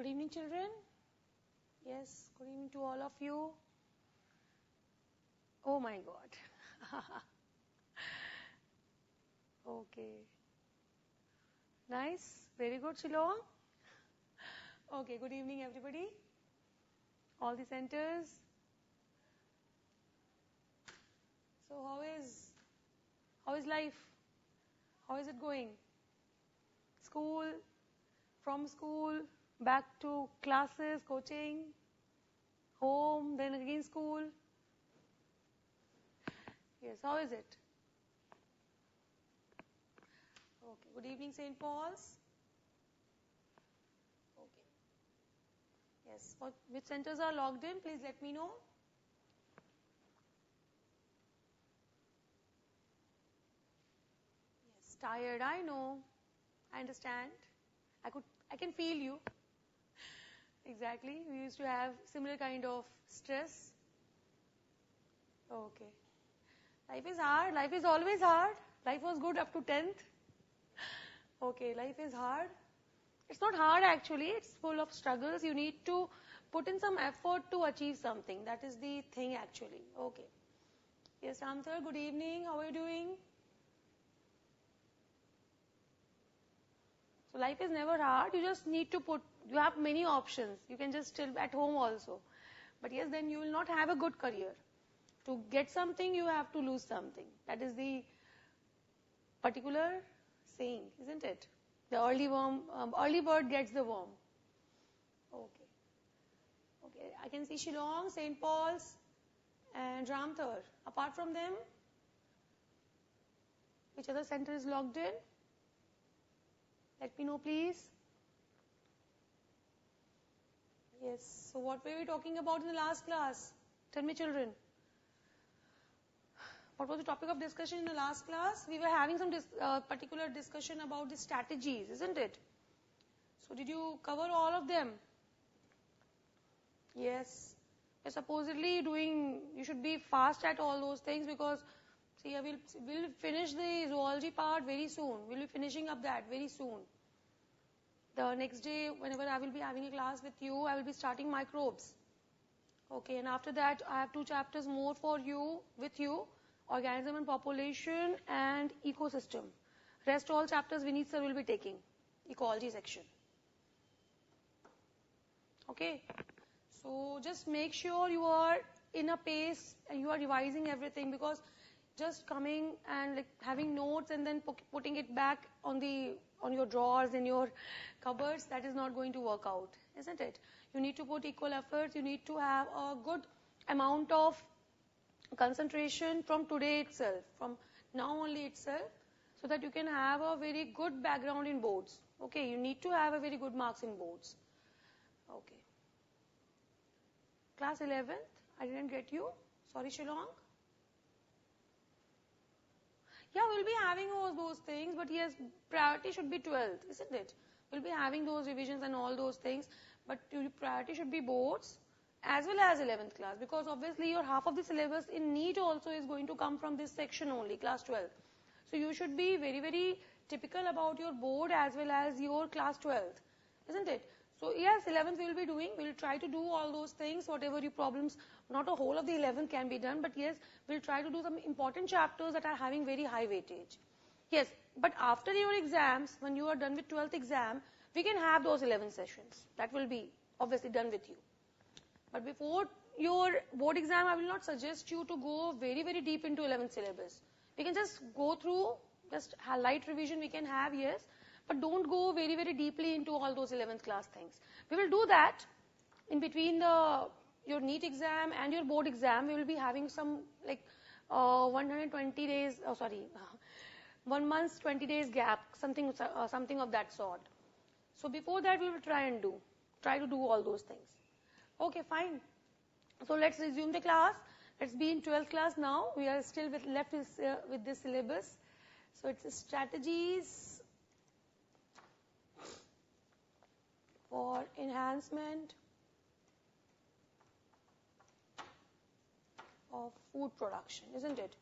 Good evening, children. Yes, good evening to all of you. Oh my God. Okay. Nice. Very good, Shillong. Okay, good evening, everybody. All the centers. So how is life? How is it going? School, from school, back to classes, coaching, home, then again school. Yes, how is it? Okay, good evening, St. Paul's. Okay. Yes, which centers are logged in? Please let me know. Yes, tired, I know. I understand. I can feel you. Exactly. We used to have similar kind of stress. Okay. Life is hard. Life is always hard. Life was good up to 10th. Okay, life is hard. It's not hard actually. It's full of struggles. You need to put in some effort to achieve something. That is the thing actually. Okay. Yes, Ramthar, good evening. How are you doing? So life is never hard. You just need to you have many options. You can just chill at home also. But yes, then you will not have a good career. To get something, you have to lose something. That is the particular saying, isn't it? The early bird gets the worm. Okay. Okay, I can see Shillong, St. Paul's, and Ramthar. Apart from them, which other center is logged in? Let me know, please. Yes, so what were we talking about in the last class? Tell me, children. What was the topic of discussion in the last class? We were having some particular discussion about the strategies, isn't it? So did you cover all of them? Yes. You're supposedly you should be fast at all those things because, see, we'll finish the zoology part very soon. We'll be finishing up that very soon. The next day, whenever I will be having a class with you, I will be starting microbes. Okay, and after that, I have 2 chapters more with you, organism and population and ecosystem. Rest all chapters Vineet sir will be taking, ecology section. Okay, so just make sure you are in a pace and you are revising everything, because just coming and like having notes and then putting it back on your drawers in your cupboards, that is not going to work out, isn't it? You need to put equal efforts. You need to have a good amount of concentration from today itself, from now only itself, so that you can have a very good background in boards. Okay, you need to have a very good marks in boards. Okay. Class 11th, I didn't get you. Sorry, Shillong. Yeah, we'll be having those things, but yes, priority should be 12th, isn't it? We'll be having those revisions and all those things, but priority should be boards as well as 11th class, because obviously your half of the syllabus in NEET also is going to come from this section only, class 12. So you should be very, very typical about your board as well as your class 12th, isn't it? So yes, 11th we will be doing. We'll try to do all those things, whatever your problems, not a whole of the 11th can be done, but yes, we'll try to do some important chapters that are having very high weightage. Yes, but after your exams, when you are done with 12th exam, we can have those 11 sessions. That will be obviously done with you. But before your board exam, I will not suggest you to go very, very deep into 11th syllabus. We can just go through, just a light revision we can have, yes, but don't go very, very deeply into all those 11th class things. We will do that in between your NEET exam and your board exam. We will be having some 120 days, 1 month's 20 days gap, something of that sort. So before that, we will try to do all those things. Okay, fine. So let's resume the class. Let's be in 12th class now. We are still left with this syllabus. So it's strategies for enhancement of food production, isn't it?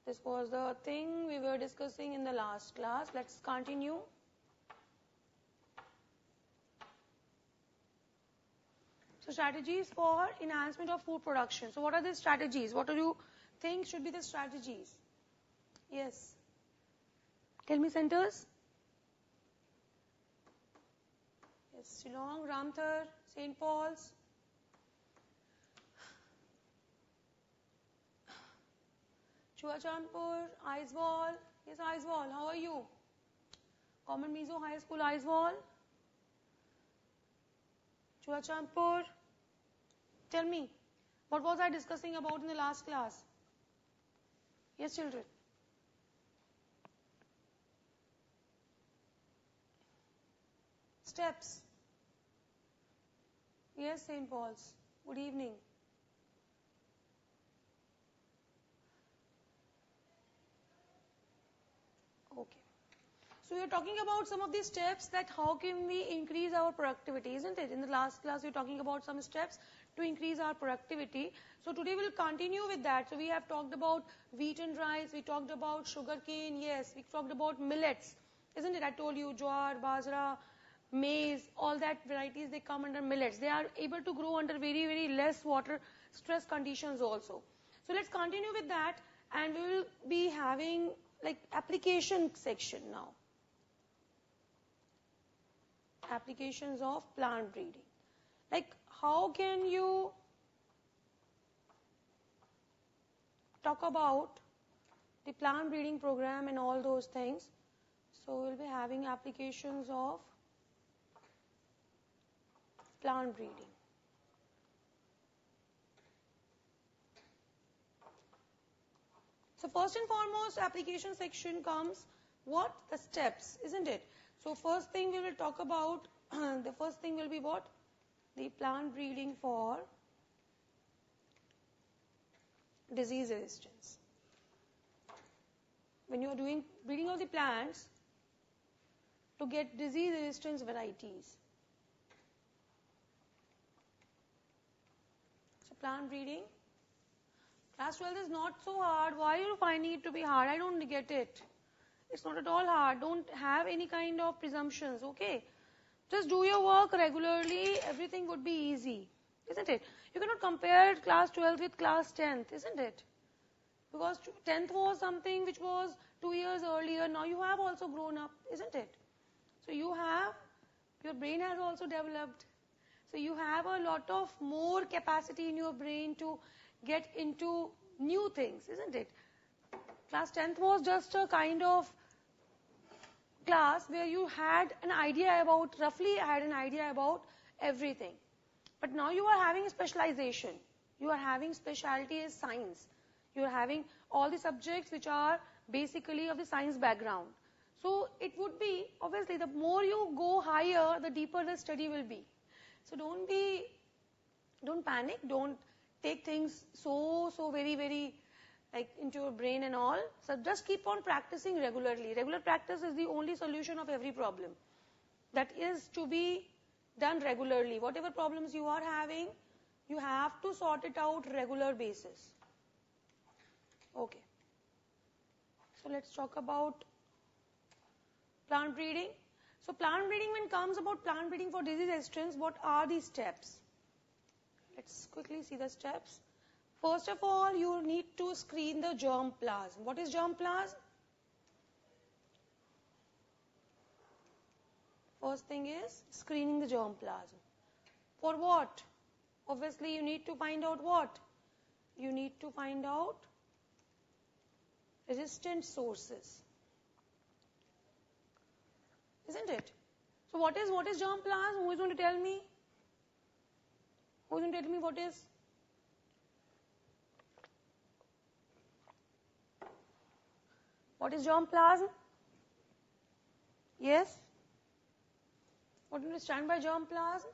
This was the thing we were discussing in the last class. Let's continue. So strategies for enhancement of food production. So what are the strategies? What do you think should be the strategies? Yes. Tell me centers. Yes, Shillong, Ramthar, St. Paul's. Chuachampur, Aizwal. Yes, Aizwal. How are you? Common Mizo High School, Aizwal. Chuachampur. Tell me, what was I discussing about in the last class? Yes, children. Steps. Yes, St. Paul's. Good evening. Okay. So we are talking about some of these steps that how can we increase our productivity, isn't it? In the last class we were talking about some steps to increase our productivity. So today we'll continue with that. So we have talked about wheat and rice, we talked about sugarcane, yes, we talked about millets, isn't it? I told you jowar, bajra, maize, all that varieties, they come under millets. They are able to grow under very, very less water stress conditions also. So let's continue with that, and we will be having like application section now. Applications of plant breeding. Like how can you talk about the plant breeding program and all those things. So we'll be having applications of plant breeding. So first and foremost, application section comes what? The steps, isn't it? So first thing we will talk about, the first thing will be what? The plant breeding for disease resistance. When you are doing breeding of the plants to get disease resistance varieties. So plant breeding. Class 12 is not so hard. Why are you finding it to be hard? I don't get it. It's not at all hard. Don't have any kind of presumptions, okay? Just do your work regularly. Everything would be easy, isn't it? You cannot compare class 12 with class 10th, isn't it? Because 10th was something which was 2 years earlier. Now you have also grown up, isn't it? So you have, your brain has also developed. So you have a lot of more capacity in your brain to get into new things, isn't it? Class 10th was just a kind of class where you had an idea about, roughly had an idea about everything. But now you are having specialization. You are having specialty as science. You are having all the subjects which are basically of the science background. So it would be, obviously, the more you go higher, the deeper the study will be. So don't panic, don't take things so very, very like into your brain and all. So just keep on practicing regularly. Regular practice is the only solution of every problem. That is to be done regularly. Whatever problems you are having, you have to sort it out regular basis. Okay. So let's talk about plant breeding. So plant breeding, when it comes about plant breeding for disease resistance, what are the steps? Let's quickly see the steps. First of all, you need to screen the germplasm. What is germplasm? First thing is screening the germplasm. For what? Obviously, you need to find out what? You need to find out resistant sources. Isn't it? So what is germplasm? Who is going to tell me? Who is going to tell me what is? What is germplasm? Yes? What do you understand by germplasm?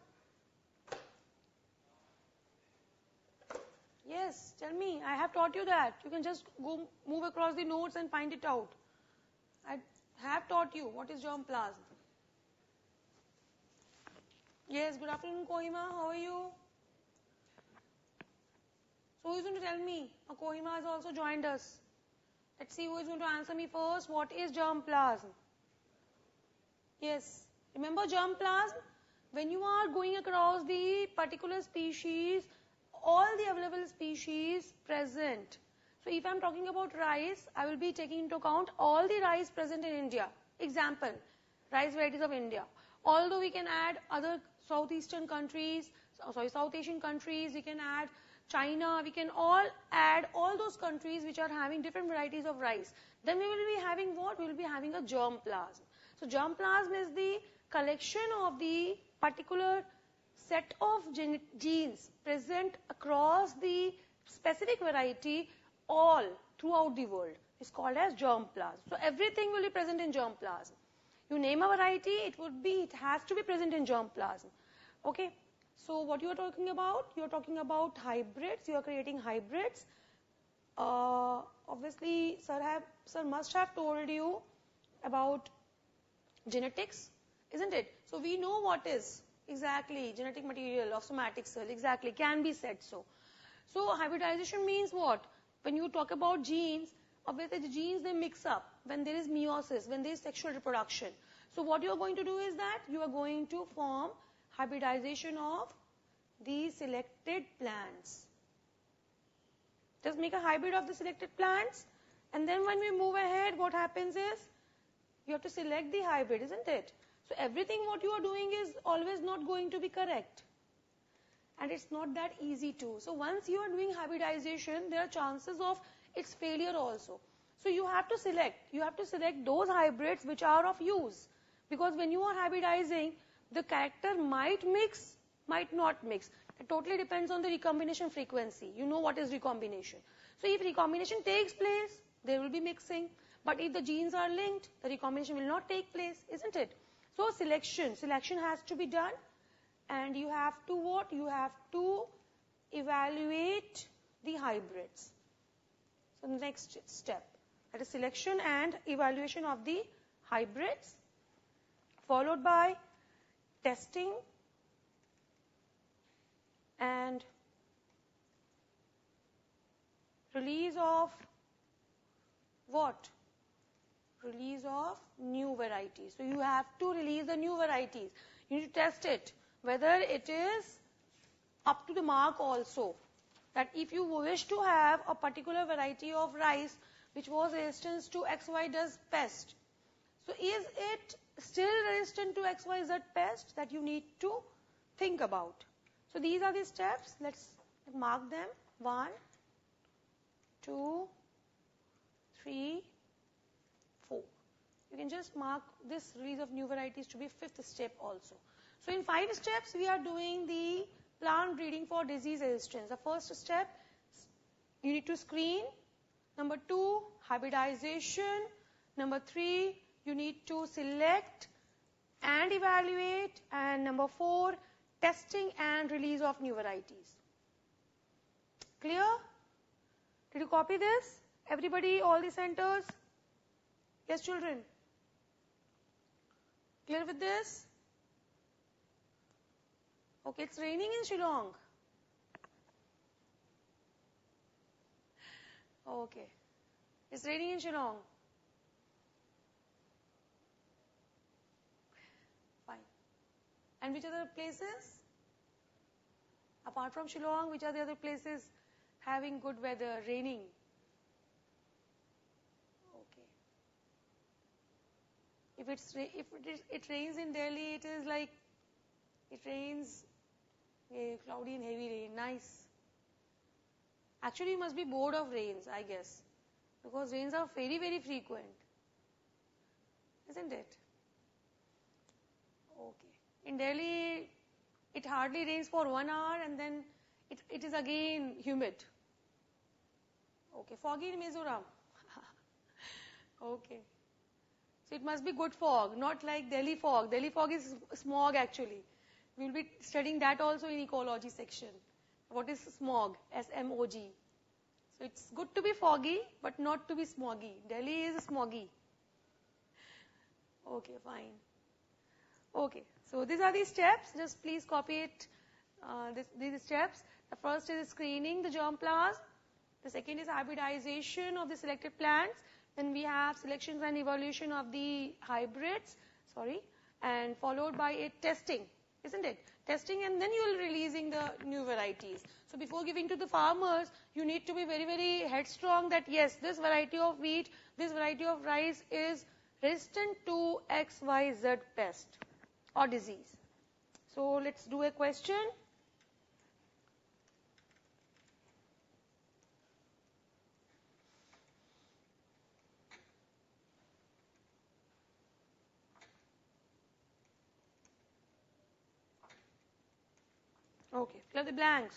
Yes, tell me. I have taught you that. You can just go move across the notes and find it out. I have taught you what is germplasm. Yes, good afternoon, Kohima. How are you? So who is going to tell me? Kohima has also joined us. Let's see who is going to answer me first. What is germplasm? Yes. Remember germplasm? when you are going across the particular species, all the available species present. So if I'm talking about rice, I will be taking into account all the rice present in India. Example, rice varieties of India. Although we can add other Southeastern countries, South Asian countries, we can add China, we can all add all those countries which are having different varieties of rice. Then we will be having what? We will be having a germplasm. So germplasm is the collection of the particular set of genes present across the specific variety all throughout the world. It's called as germplasm. So everything will be present in germplasm. You name a variety, it has to be present in germplasm. Okay. So what you are talking about? You are talking about hybrids. You are creating hybrids. Obviously, sir must have told you about genetics, isn't it? So we know what is exactly genetic material of somatic cell. Exactly, can be said so. So hybridization means what? When you talk about genes, obviously the genes, they mix up when there is meiosis, when there is sexual reproduction. So what you are going to do is that you are going to form hybridization of the selected plants. Just make a hybrid of the selected plants, and then when we move ahead, what happens is you have to select the hybrid, isn't it? So everything what you are doing is always not going to be correct, and it's not that easy too. So once you are doing hybridization, there are chances of its failure also. So you have to select those hybrids which are of use, because when you are hybridizing, the character might mix, might not mix. It totally depends on the recombination frequency. You know what is recombination. So if recombination takes place, there will be mixing. But if the genes are linked, the recombination will not take place, isn't it? So selection has to be done, and you have to what? You have to evaluate the hybrids. So the next step, that is selection and evaluation of the hybrids, followed by testing and release of what? Release of new varieties. So you have to release the new varieties. You need to test it, whether it is up to the mark also. That if you wish to have a particular variety of rice which was resistant to XYZ pest, so is it still resistant to XYZ pest? That you need to think about. So these are the steps. Let's mark them. 1, 2, 3, 4. You can just mark this release of new varieties to be 5th step also. So in 5 steps, we are doing the plant breeding for disease resistance. The first step, you need to screen. Number 2, hybridization. Number 3, you need to select and evaluate. And number 4, testing and release of new varieties. Clear? Did you copy this? Everybody, all the centers? Yes, children? Clear with this? Okay, it's raining in Shillong. Okay. It's raining in Shillong. Fine. And which other places? Apart from Shillong, which are the other places having good weather, raining? Okay. If it rains in Delhi, it is like it rains cloudy and heavy rain. Nice. Actually, you must be bored of rains, I guess, because rains are very, very frequent, isn't it? Okay. In Delhi, it hardly rains for 1 hour, and then it is again humid. Okay. Foggy in Mizoram. Okay. So it must be good fog, not like Delhi fog. Delhi fog is smog actually. We will be studying that also in ecology section. What is smog? S-M-O-G. So it's good to be foggy, but not to be smoggy. Delhi is smoggy. Okay, fine. Okay, so these are the steps. Just please copy it. These steps. The first is screening the germplasm. The second is hybridization of the selected plants. Then we have selections and evaluation of the hybrids. And followed by testing. isn't it? Testing, and then you will releasing the new varieties. So before giving to the farmers, you need to be very, very headstrong that yes, this variety of wheat, this variety of rice is resistant to XYZ pest or disease. So let's do a question. Okay, fill up the blanks.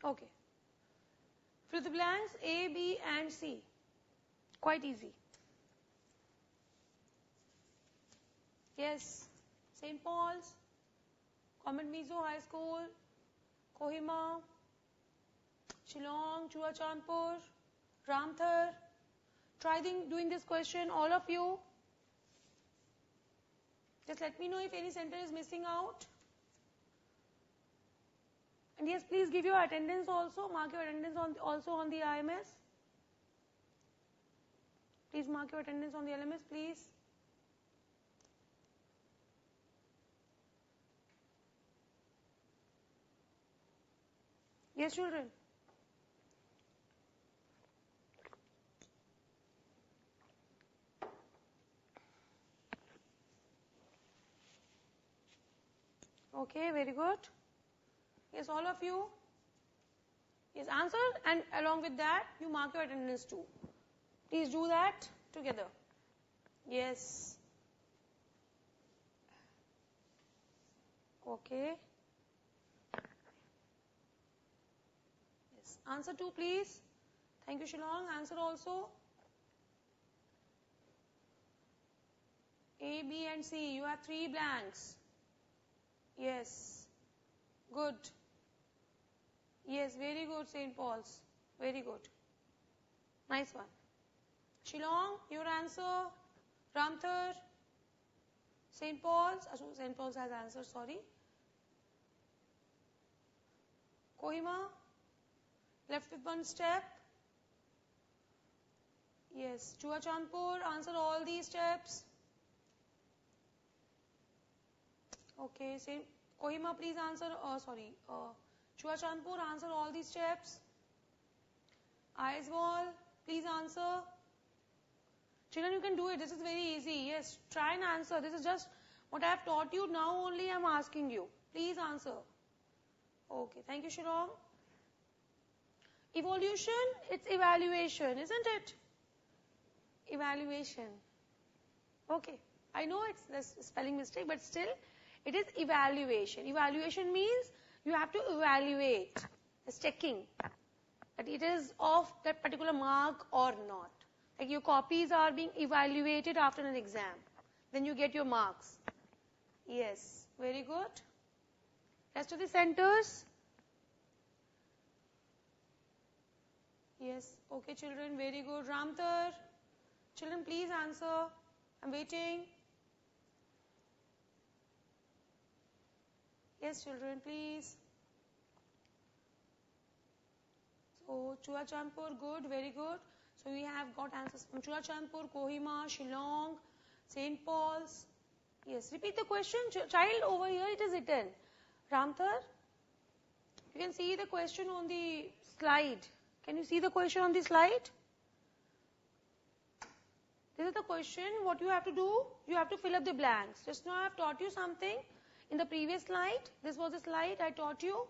Okay. Fill the blanks A, B and C. Quite easy. Yes. St. Paul's, Convent Mizo High School, Kohima, Shillong, Chuachandpur, Ramthar. Try doing this question, all of you. Just let me know if any center is missing out. And yes, please give your attendance also. Mark your attendance also on the IMS. Please mark your attendance on the LMS, please. Yes, children. Okay, very good. Yes, all of you. Yes, answer, and along with that, you mark your attendance too. Please do that together. Yes. Okay. Yes. Answer 2, please. Thank you, Shillong. Answer also. A, B and C. You have 3 blanks. Yes. Good. Yes, very good, St. Paul's. Very good. Nice one. Shillong, your answer. Ramthar. St. Paul's. St. Paul's has answered, sorry. Kohima. Left with 1 step. Yes. Chuachandpur. Answer all these steps. Okay. Kohima, please answer. Chuachandpur, answer all these steps. Aizwal, please answer. Children, you can do it. This is very easy. Yes, try and answer. This is just what I have taught you. Now only I am asking you. Please answer. Okay, thank you, Shillong. Evolution, it's evaluation, isn't it? Evaluation. Okay, I know it's this spelling mistake, but still, it is evaluation. Evaluation means you have to evaluate. It's checking that it is of that particular mark or not. Like your copies are being evaluated after an exam. Then you get your marks. Yes, very good. Rest of the centers. Yes, okay children, very good. Ramthar. Children, please answer. I'm waiting. Yes, children, please. So, Chuachandpur, good, very good. So, we have got answers from Chuachandpur, Kohima, Shillong, St. Paul's. Yes, repeat the question. Child, over here it is written. Ramthar, you can see the question on the slide. Can you see the question on the slide? This is the question. What you have to do, you have to fill up the blanks. Just now I have taught you something. In the previous slide, this was the slide I taught you.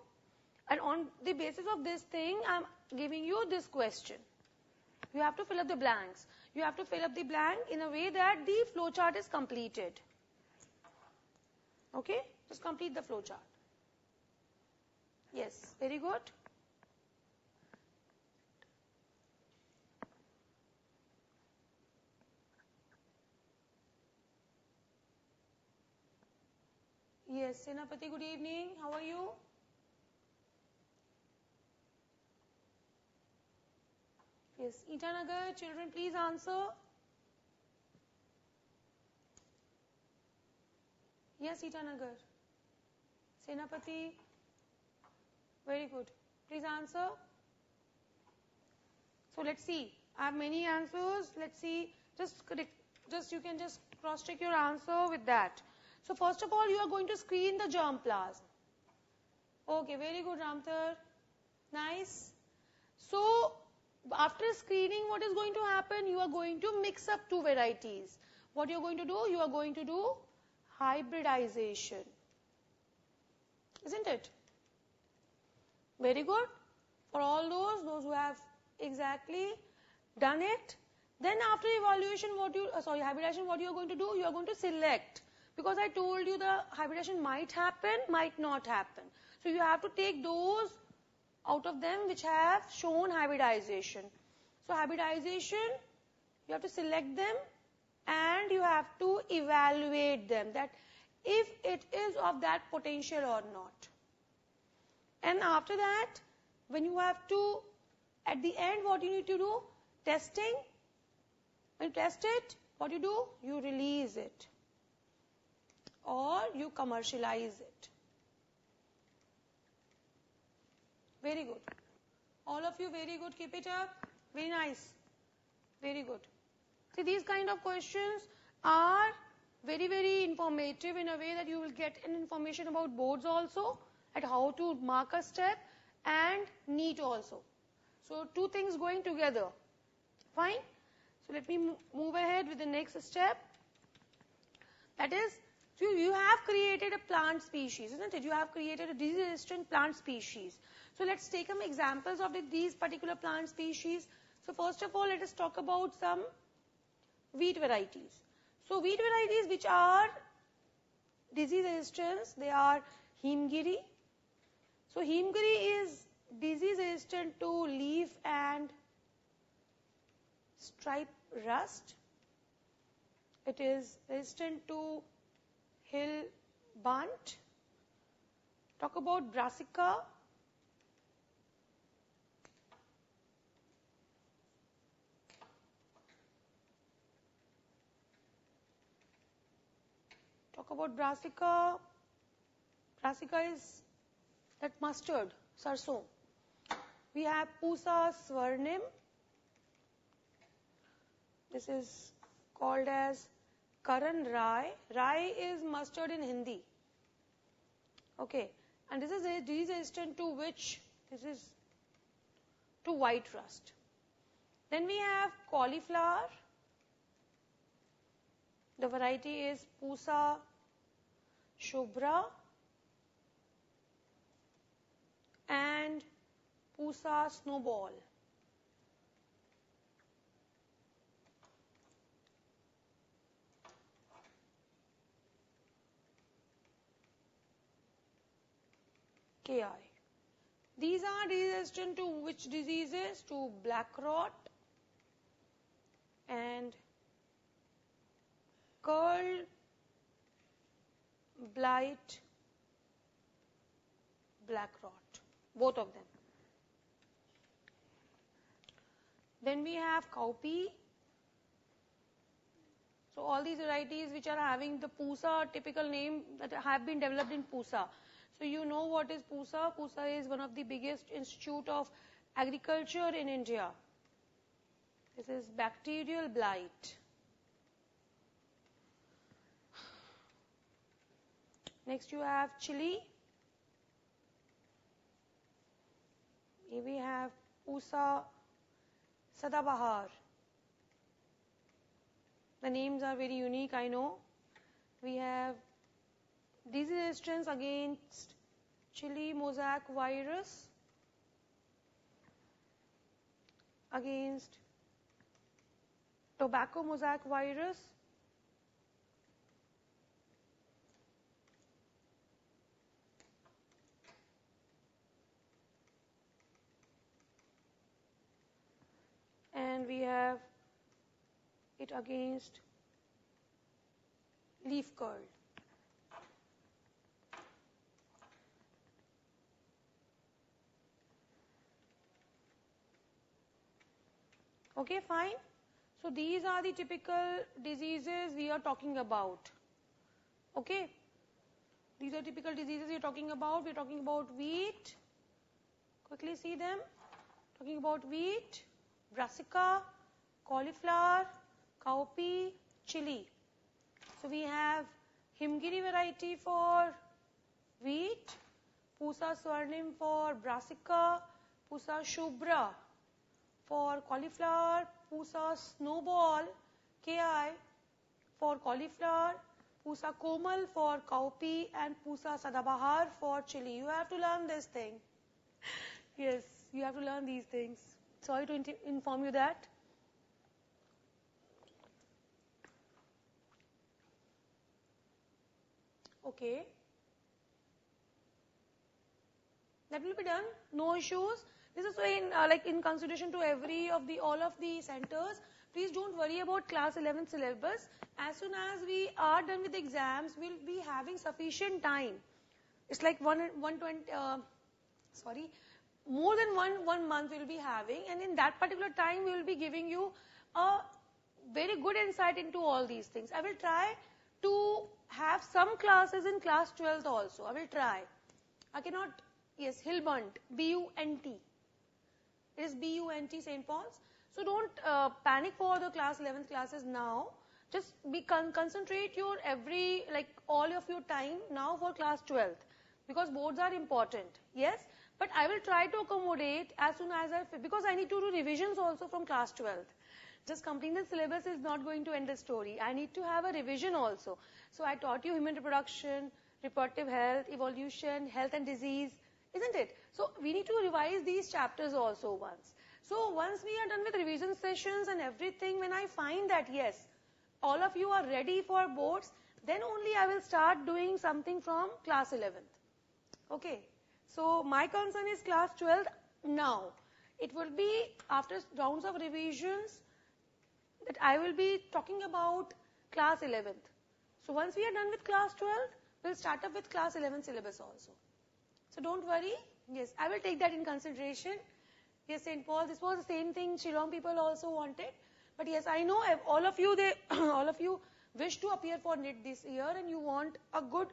And on the basis of this thing, I am giving you this question. You have to fill up the blanks. You have to fill up the blank in a way that the flowchart is completed. Okay, just complete the flow chart. Yes, very good. Yes, Senapati, good evening. How are you? Yes, Itanagar, children, please answer. Yes, Itanagar. Senapati, very good. Please answer. So let's see. I have many answers. Let's see. Just you can just cross-check your answer with that. So first of all, you are going to screen the germplasm. Okay, very good, Ramthar. Nice. So after screening, what is going to happen? You are going to mix up two varieties. What you are going to do? You are going to do hybridization. Isn't it? Very good. For all those who have exactly done it. Then after evaluation, hybridization, what you are going to do? You are going to select. Because I told you the hybridization might happen, might not happen. So you have to take those out of them which have shown hybridization. So hybridization, you have to select them and you have to evaluate them, that if it is of that potential or not. And after that, when you have to, at the end, what you need to do? Testing. When you test it, what you do? You release it or you commercialize it. Very good. All of you, very good. Keep it up. Very nice. Very good. See, these kind of questions are very, very informative in a way that you will get an information about boards also, at how to mark a step, and NEET also. So two things going together. Fine. So let me move ahead with the next step. That is, so you have created a plant species, isn't it? You have created a disease-resistant plant species. So let's take some examples of these particular plant species. So first of all, let us talk about some wheat varieties. So wheat varieties which are disease resistant, they are Himgiri. So Himgiri is disease resistant to leaf and stripe rust. It is resistant to hill bunt. Talk about Brassica. Talk about Brassica. Brassica is that mustard, sarson. We have Pusa swarnim. This is called as Karan Rai. Rai is mustard in Hindi. Okay. And this is disease resistant to which? This is to white rust. Then we have cauliflower. The variety is Pusa shubra and Pusa snowball. KI. These are resistant to which diseases? To black rot and curl blight, black rot, both of them. Then we have cowpea. So all these varieties which are having the Pusa typical name that have been developed in Pusa. So you know what is Pusa? Pusa is one of the biggest institute of agriculture in India. This is bacterial blight. Next you have chili. Here we have Pusa Sadabahar. The names are very unique, I know. We have disease resistance against chili mosaic virus, against tobacco mosaic virus, and we have it against leaf curl. Okay, fine. So these are the typical diseases we are talking about. Okay. These are typical diseases we are talking about. We are talking about wheat. Quickly see them. Talking about wheat, brassica, cauliflower, cowpea, chili. So we have Himgiri variety for wheat, Pusa swarnim for brassica, Pusa shubra for cauliflower, Pusa snowball, KI for cauliflower, Pusa komal for cowpea, and Pusa sadabahar for chili. You have to learn this thing. Yes, you have to learn these things. Sorry to inform you that. Okay. That will be done. No issues. This is in consideration to all of the centers. Please don't worry about class 11 syllabus. As soon as we are done with the exams, we'll be having sufficient time. It's like more than one month we'll be having, and in that particular time we will be giving you a very good insight into all these things. I will try to have some classes in class 12th also. I will try. I cannot, yes, Hilbunt, B-U-N-T. It is B-U-N-T, St. Paul's. So don't panic for the class 11th classes now. Just concentrate all of your time now for class 12th, because boards are important. Yes, but I will try to accommodate as soon as because I need to do revisions also from class 12th. Just completing the syllabus is not going to end the story. I need to have a revision also. So I taught you human reproduction, reproductive health, evolution, health and disease, isn't it? So we need to revise these chapters also once. So once we are done with revision sessions and everything, when I find that yes, all of you are ready for boards, then only I will start doing something from class 11th. Okay. So my concern is class 12th now. It will be after rounds of revisions that I will be talking about class 11th. So once we are done with class 12th, we'll start up with class 11 syllabus also. So don't worry. Yes, I will take that in consideration. Yes, St. Paul, this was the same thing Shillong people also wanted. But yes, I know all of you wish to appear for NEET this year, and you want a good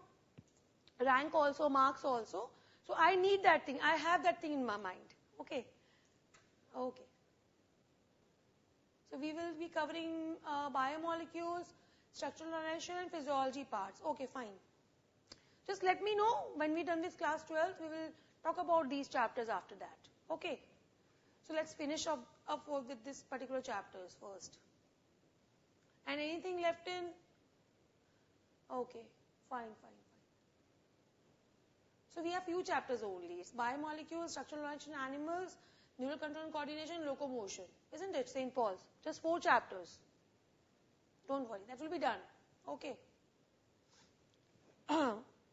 rank also, marks also. So I need that thing. I have that thing in my mind. Okay. Okay. So we will be covering biomolecules, structural organization, and physiology parts. Okay, fine. Just let me know when we're done with class 12. We will talk about these chapters after that. Okay. So let's finish up with this particular chapters first. And anything left in? Okay, fine. So we have few chapters only. It's biomolecules, structural organization, animals, neural control and coordination, locomotion. Isn't it, St. Paul's? Just 4 chapters. Don't worry, that will be done. Okay.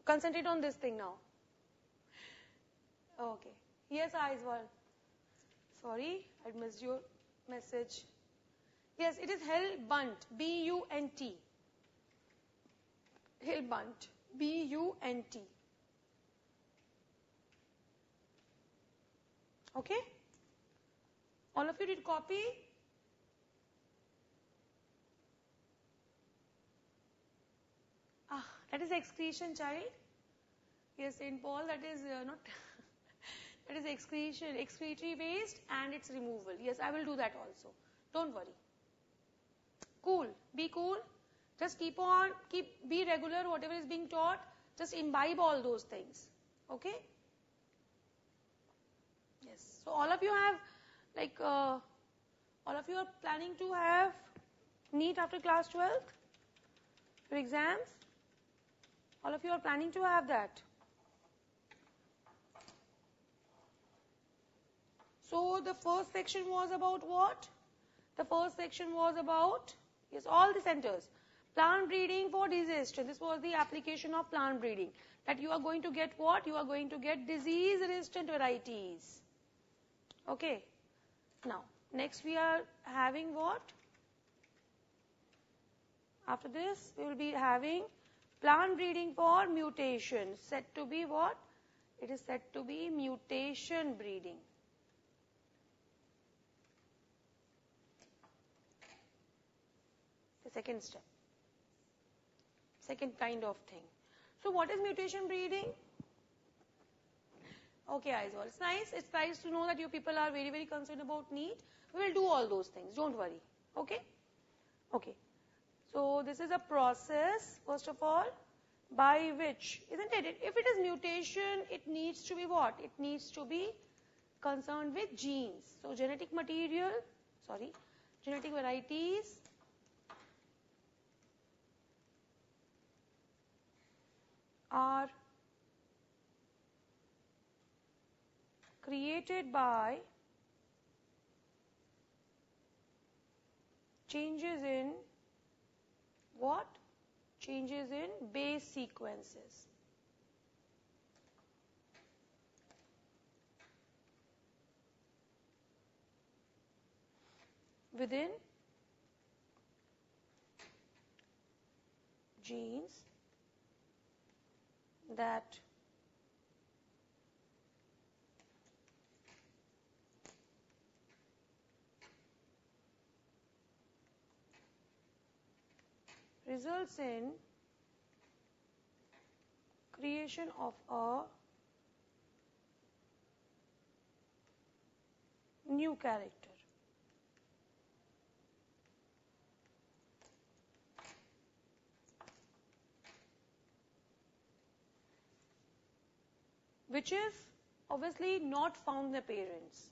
Concentrate on this thing now. Okay. Yes, Aizwal. Sorry, I missed your message. Yes, it is Hilbunt, B-U-N-T. Hilbunt, B-U-N-T. Okay? All of you did copy? That is excretion, child. Yes, St. Paul, that is not... That is excretion, excretory waste and its removal. Yes, I will do that also. Don't worry. Cool. Be cool. Just be regular, whatever is being taught. Just imbibe all those things. Okay? Yes. So all of you have, all of you are planning to have NEET after class 12th? Your exams? All of you are planning to have that. So the first section was about what? The first section was about, yes, all the centers. Plant breeding for disease resistant. This was the application of plant breeding. That you are going to get what? You are going to get disease resistant varieties. Okay. Now, Next we are having what? After this, we will be having plant breeding for mutation. Said to be what? It is said to be mutation breeding. The second step. Second kind of thing. So what is mutation breeding? Okay, Aizwal. It's nice to know that you people are very, very concerned about NEET. We will do all those things. Don't worry. Okay? Okay. So this is a process, first of all, by which, isn't it? If it is mutation, it needs to be what? It needs to be concerned with genes. So genetic varieties are created by changes in what? Changes in base sequences. Within genes that results in creation of a new character. Which is obviously not found in the parents.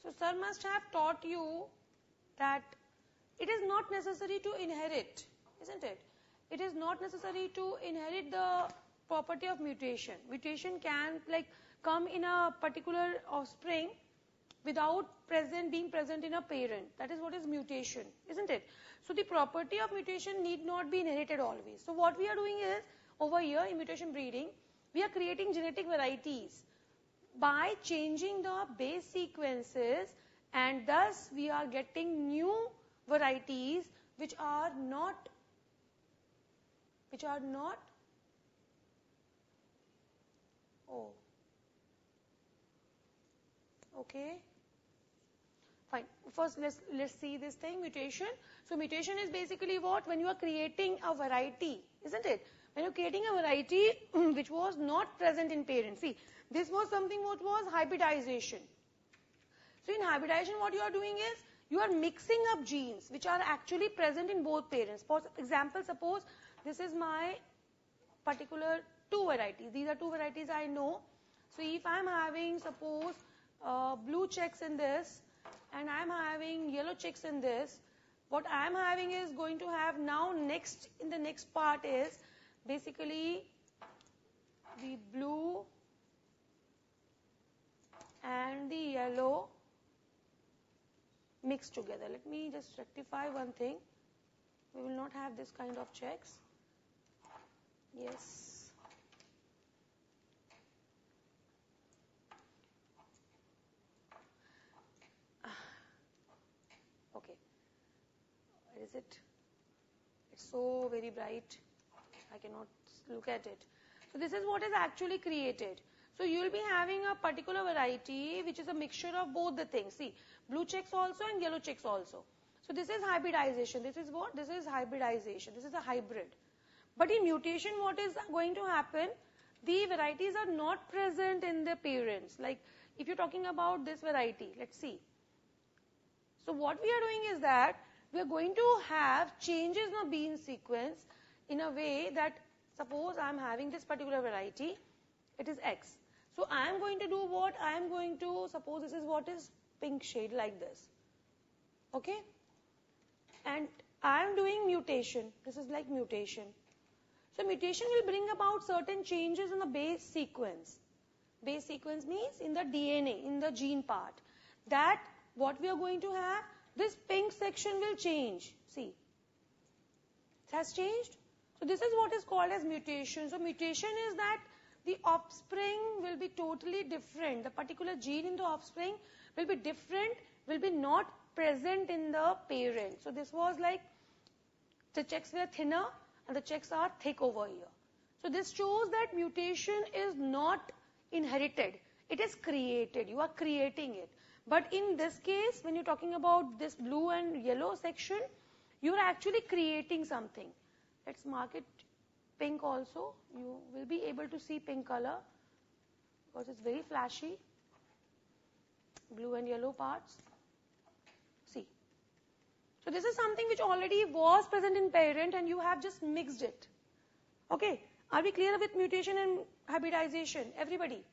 So sir must have taught you that it is not necessary to inherit, isn't it? It is not necessary to inherit the property of mutation. Mutation can come in a particular offspring without being present in a parent. That is what is mutation, isn't it? So the property of mutation need not be inherited always. So what we are doing is, over here in mutation breeding, we are creating genetic varieties by changing the base sequences, and thus we are getting new varieties which are not okay, fine. First let's see this thing, mutation. So mutation is basically what? When you are creating a variety, isn't it? When you're creating a variety which was not present in parents. See, this was something what was hybridization. So in hybridization, what you are doing is, you are mixing up genes which are actually present in both parents. For example, suppose this is my particular two varieties. These are two varieties I know. So if I am having, suppose, blue checks in this, and I am having yellow checks in this, what I am having is going to have now in the next part is basically the blue and the yellow mixed together. Let me just rectify one thing. We will not have this kind of checks. Yes. Okay. Where is it? It's so very bright. I cannot look at it. So this is what is actually created. So you will be having a particular variety which is a mixture of both the things. See, blue checks also and yellow checks also. So this is hybridization. This is what? This is hybridization. This is a hybrid. But in mutation, what is going to happen? The varieties are not present in the parents. Like if you're talking about this variety, let's see. So what we are doing is that we are going to have changes in the bean sequence in a way that, suppose I am having this particular variety, it is X. So I am going to do what? I am going to, suppose this is what is pink shade like this. Okay? And I am doing mutation. This is like mutation. So mutation will bring about certain changes in the base sequence. Base sequence means in the DNA, in the gene part. That what we are going to have, this pink section will change. See, it has changed. So this is what is called as mutation. So mutation is that the offspring will be totally different. The particular gene in the offspring will be different, will be not present in the parent. So this was like the checks were thinner and the checks are thick over here. So this shows that mutation is not inherited. It is created. You are creating it. But in this case, when you're talking about this blue and yellow section, you are actually creating something. Let's mark it pink also. You will be able to see pink color because it's very flashy. Blue and yellow parts. See. So this is something which already was present in parent and you have just mixed it. Okay. Are we clear with mutation and hybridization? Everybody?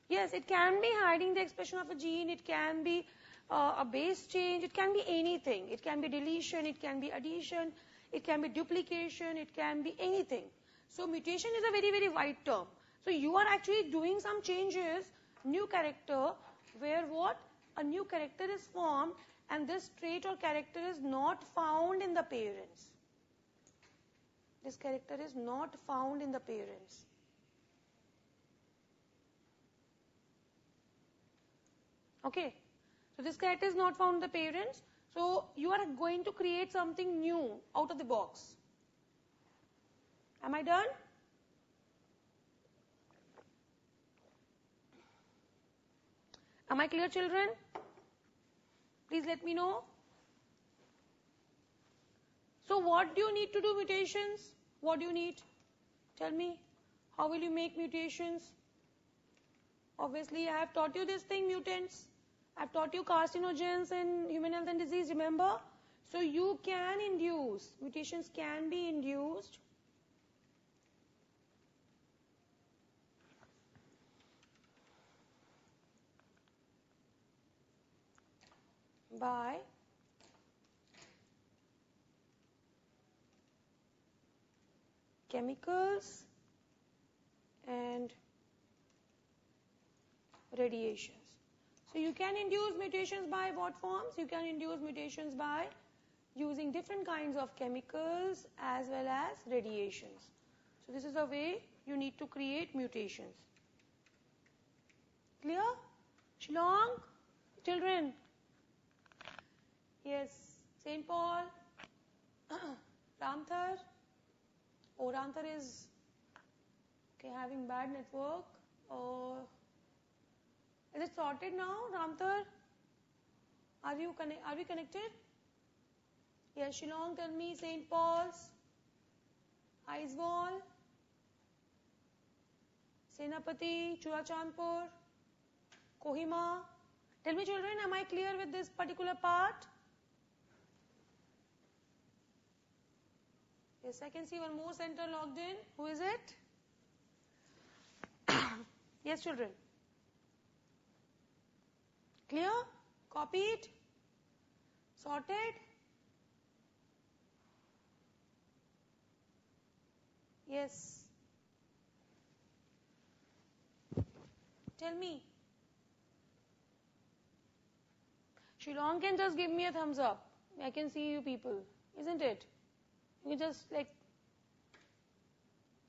Yes, it can be hiding the expression of a gene, it can be a base change, it can be anything. It can be deletion, it can be addition, it can be duplication, it can be anything. So mutation is a very, very wide term. So you are actually doing some changes, new character, where what? A new character is formed and this trait or character is not found in the parents. This character is not found in the parents. Okay. So this character is not found in the parents. So you are going to create something new out of the box. Am I done? Am I clear, children? Please let me know. So what do you need to do mutations? What do you need? Tell me. How will you make mutations? Obviously, I have taught you this thing, mutants. I have taught you carcinogens in human health and disease, remember? So you can induce. Mutations can be induced by chemicals and radiations. So you can induce mutations by what forms? You can induce mutations by using different kinds of chemicals as well as radiations. So this is the way you need to create mutations. Clear? Shillong? Children? Yes. St. Paul? Ramthar? Oh, Ramthar is having bad network. Is it sorted now, Ramthar? Are we connected? Yes, Shillong, tell me. St. Paul's, Aizwal, Senapati, Churachandpur, Kohima. Tell me, children, am I clear with this particular part? Yes, I can see one more center logged in. Who is it? Yes, children. Clear? Copied? Sorted? Yes. Tell me. Shillong can just give me a thumbs up. I can see you people, isn't it? You just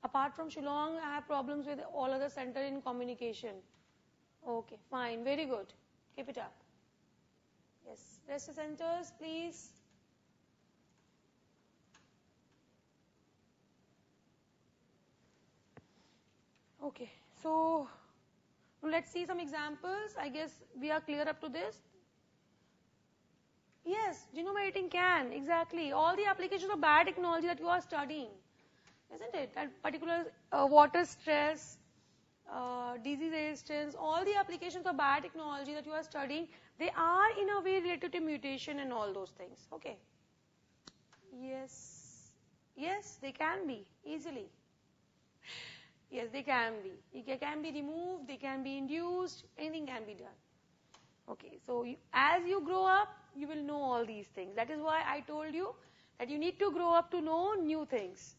apart from Shillong, I have problems with all other center in communication. Okay, fine, very good. Keep it up. Yes, rest of centers, please. Okay, so let's see some examples. I guess we are clear up to this. Yes, genome editing can, exactly. All the applications of biotechnology that you are studying, isn't it? That particular water stress, disease resistance, all the applications of biotechnology that you are studying, they are in a way related to mutation and all those things. Okay. Yes. Yes, they can be, easily. Yes, they can be. They can be removed, they can be induced, anything can be done. Okay, so as you grow up, you will know all these things. That is why I told you that you need to grow up to know new things.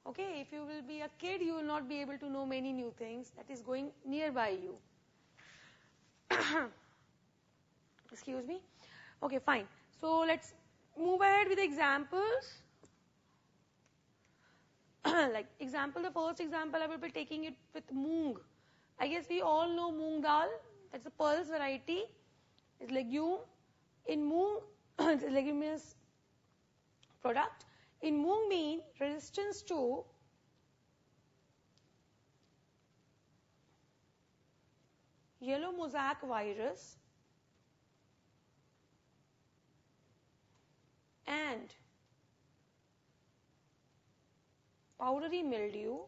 Okay, if you will be a kid, you will not be able to know many new things that is going nearby you. Excuse me. Okay, fine. So let's move ahead with examples. like example, the first example I will be taking it with moong. I guess we all know moong dal. That's a pulse variety. It's legume. In moong, it's a leguminous product. In moong bean, resistance to yellow mosaic virus and powdery mildew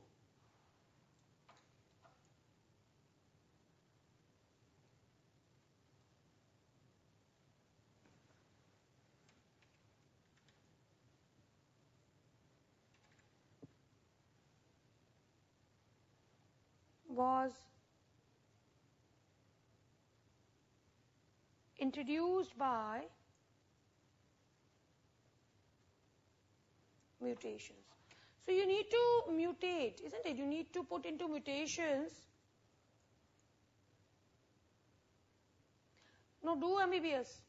was introduced by mutations. So you need to mutate, isn't it? You need to put into mutations. No, do MBBS.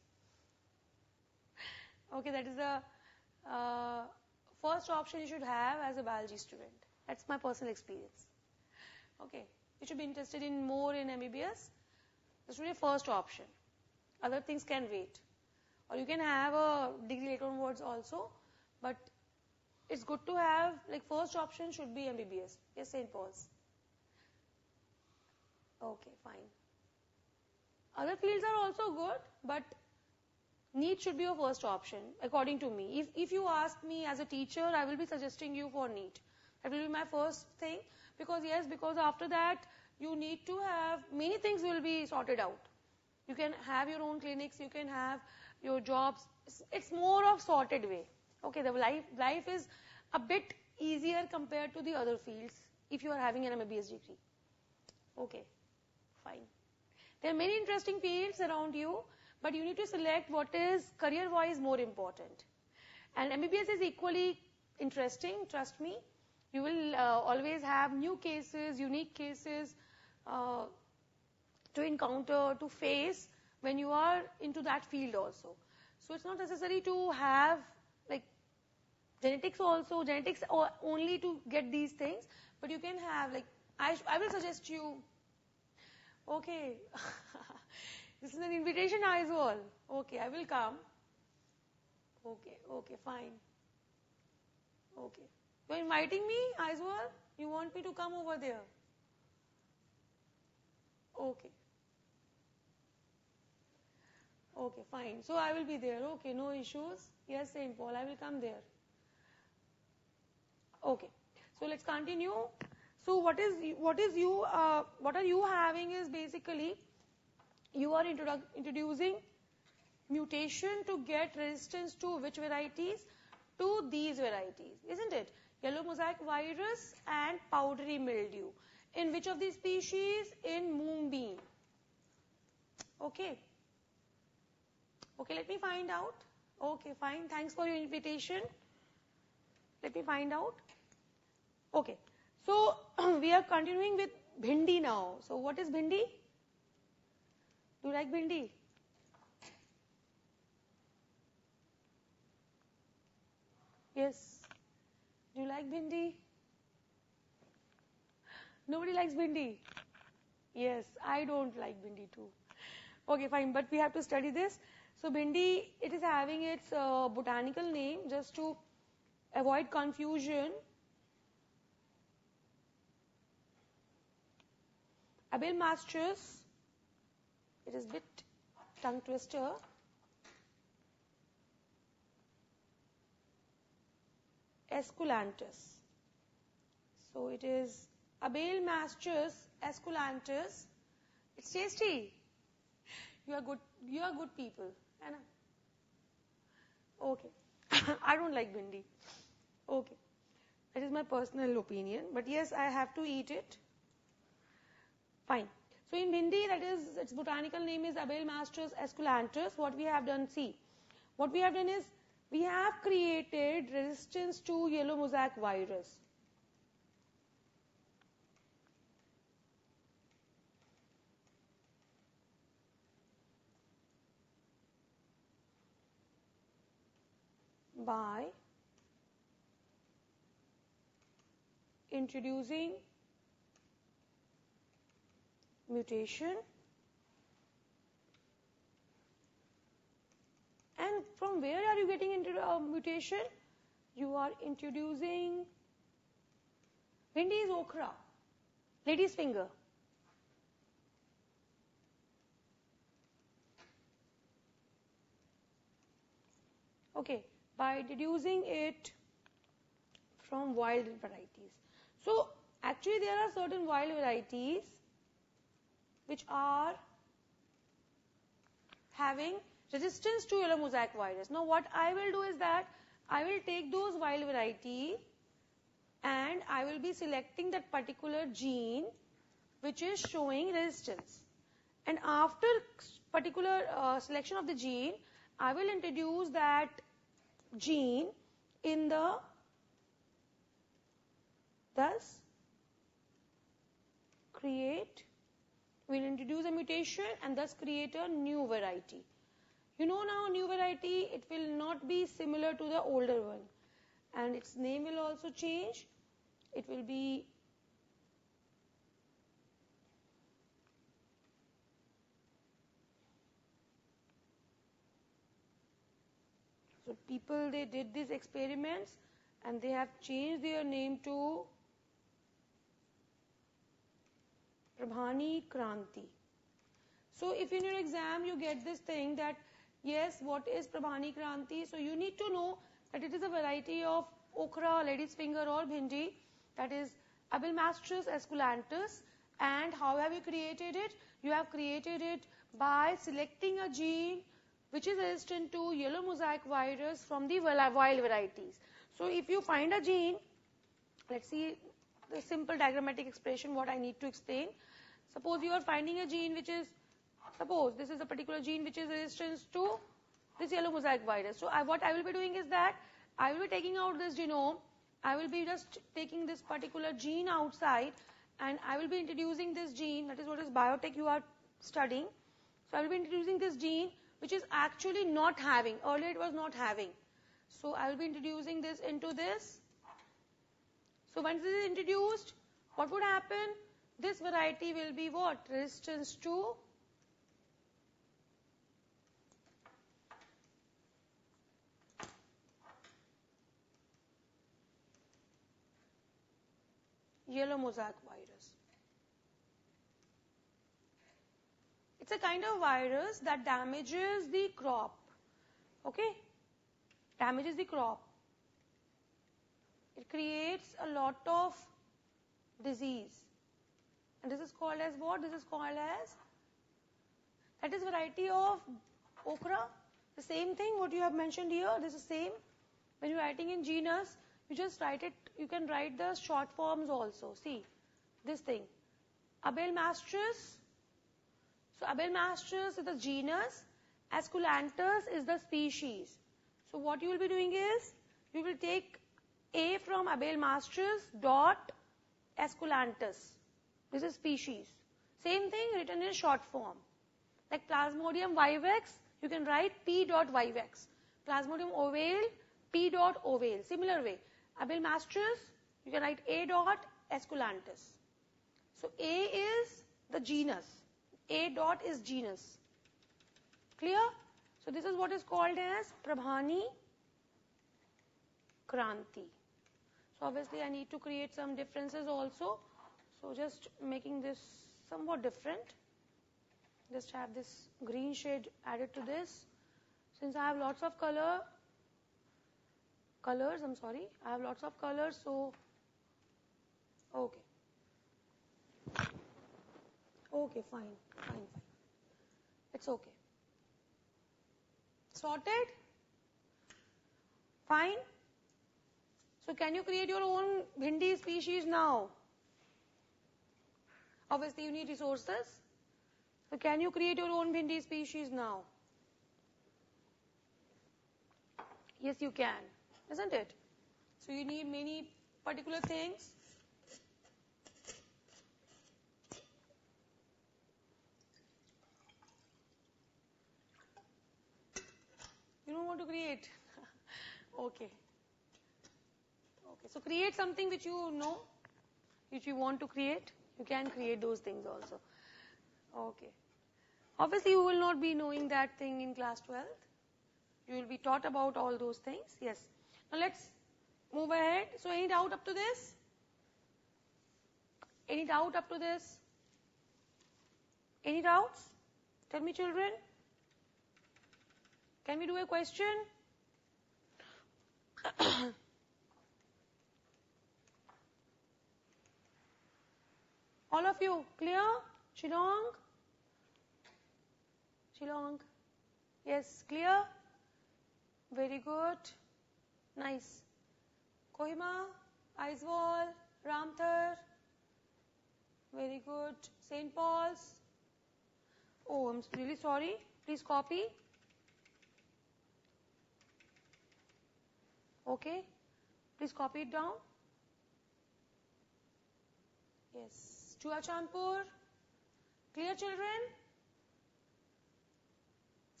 Okay, that is the first option you should have as a biology student. That's my personal experience. Okay, you should be interested in more in MBBS. This should be a first option. Other things can wait. Or you can have a degree later onwards also, but it's good to have, like, first option should be MBBS. Yes, St. Paul's. Okay, fine. Other fields are also good, but NEET should be your first option, according to me. If you ask me as a teacher, I will be suggesting you for NEET. That will be my first thing, because after that, you need to have, many things will be sorted out. You can have your own clinics, you can have your jobs. It's more of sorted way. Okay, the life is a bit easier compared to the other fields if you are having an MBBS degree. Okay, fine. There are many interesting fields around you, but you need to select what is career-wise more important. And MBBS is equally interesting, trust me. You will always have new cases, unique cases to encounter, to face when you are into that field also. So it's not necessary to have like genetics also, genetics only to get these things, but you can have, like, I will suggest you, okay, this is an invitation as well. Okay, I will come. Okay, fine. Okay. You're inviting me as well? You want me to come over there? Okay. Okay, fine. So I will be there. Okay, no issues. Yes, St. Paul, I will come there. Okay. So let's continue. So what are you having is basically you are introducing mutation to get resistance to which varieties? To these varieties, isn't it? Yellow mosaic virus and powdery mildew. In which of these species? In moong bean. Okay. Okay, let me find out. Okay, fine. Thanks for your invitation. Let me find out. Okay. So we are continuing with bhindi now. So what is bhindi? Do you like bhindi? Yes. Do you like bhindi? Nobody likes bhindi? Yes, I don't like bhindi too. Okay, fine, but we have to study this. So bhindi, it is having its botanical name, just to avoid confusion. Abel masters, it is bit tongue twister. Esculantus. So it is Abel masters esculantus. It's tasty. You are good people. Anna? Okay. I don't like bhindi. Okay. That is my personal opinion. But yes, I have to eat it. Fine. So in bhindi, that is, its botanical name is Abel masters esculantus. What we have done, see. What we have done is, we have created resistance to yellow mosaic virus. By introducing mutation, and from where are you getting into mutation? You are introducing Bhindi's okra, lady's finger. Okay, by deducing it from wild varieties. So actually there are certain wild varieties which are having resistance to yellow mosaic virus. Now what I will do is that I will take those wild variety and I will be selecting that particular gene which is showing resistance. And after particular selection of the gene, I will introduce that gene in the, thus we'll introduce a mutation and thus create a new variety. You know now new variety, it will not be similar to the older one, and its name will also change. It will be so people, they did these experiments and they have changed their name to Prabhani Kranti. So if in your exam you get this thing that yes, what is Prabhani Kranti? So you need to know that it is a variety of okra, lady's finger or bhindi, that is Abelmastris esculentus. And how have you created it? You have created it by selecting a gene which is resistant to yellow mosaic virus from the wild varieties. So if you find a gene, let's see the simple diagrammatic expression what I need to explain. Suppose you are finding a gene which is, suppose this is a particular gene which is resistant to this yellow mosaic virus. So what I will be doing is that I will be taking out this genome, I will be just taking this particular gene outside and I will be introducing this gene, that is what is biotech you are studying. So I will be introducing this gene which is actually not having, earlier it was not having. So I will be introducing this into this. So once this is introduced, what would happen? This variety will be what? Resistance to yellow mosaic virus. It's a kind of virus that damages the crop. Okay? Damages the crop. It creates a lot of disease. And this is called as what? This is called as, that is variety of okra. The same thing what you have mentioned here, this is same. When you are writing in genus, you just write it, you can write the short forms also. See, this thing. Abelmastris. So Abelmastris is the genus, esculentus is the species. So what you will be doing is, you will take A from Abelmastris dot esculentus. This is species. Same thing written in short form. Like Plasmodium vivax, you can write P dot vivax. Plasmodium ovale, P dot ovale. Similar way. Abelmastris, you can write A dot esculentus. So A is the genus. A dot is genus. Clear? So this is what is called as Prabhani Kranti. So obviously I need to create some differences also. So just making this somewhat different. Just have this green shade added to this. Since I have lots of colors, I have lots of colors, so okay. Okay, fine. It's okay. Sorted? Fine. So can you create your own bhindi species now? Obviously you need resources. So can you create your own bhindi species now? Yes, you can, isn't it? So you need many particular things. You don't want to create? Okay. So create something which you know. which you want to create, you can create those things also. Okay. Obviously, you will not be knowing that thing in class 12th. You will be taught about all those things. Yes. Now let's move ahead. So any doubt up to this? Any doubt up to this? Any doubts? Tell me, children. Can we do a question? All of you, clear? Shillong? Shillong? Yes, clear? Very good. Nice. Kohima, Aizwal, Ramthar. Very good. St. Paul's. Oh, I'm really sorry. Please copy. Okay. Please copy it down. Yes. Chuachandpur. Clear, children?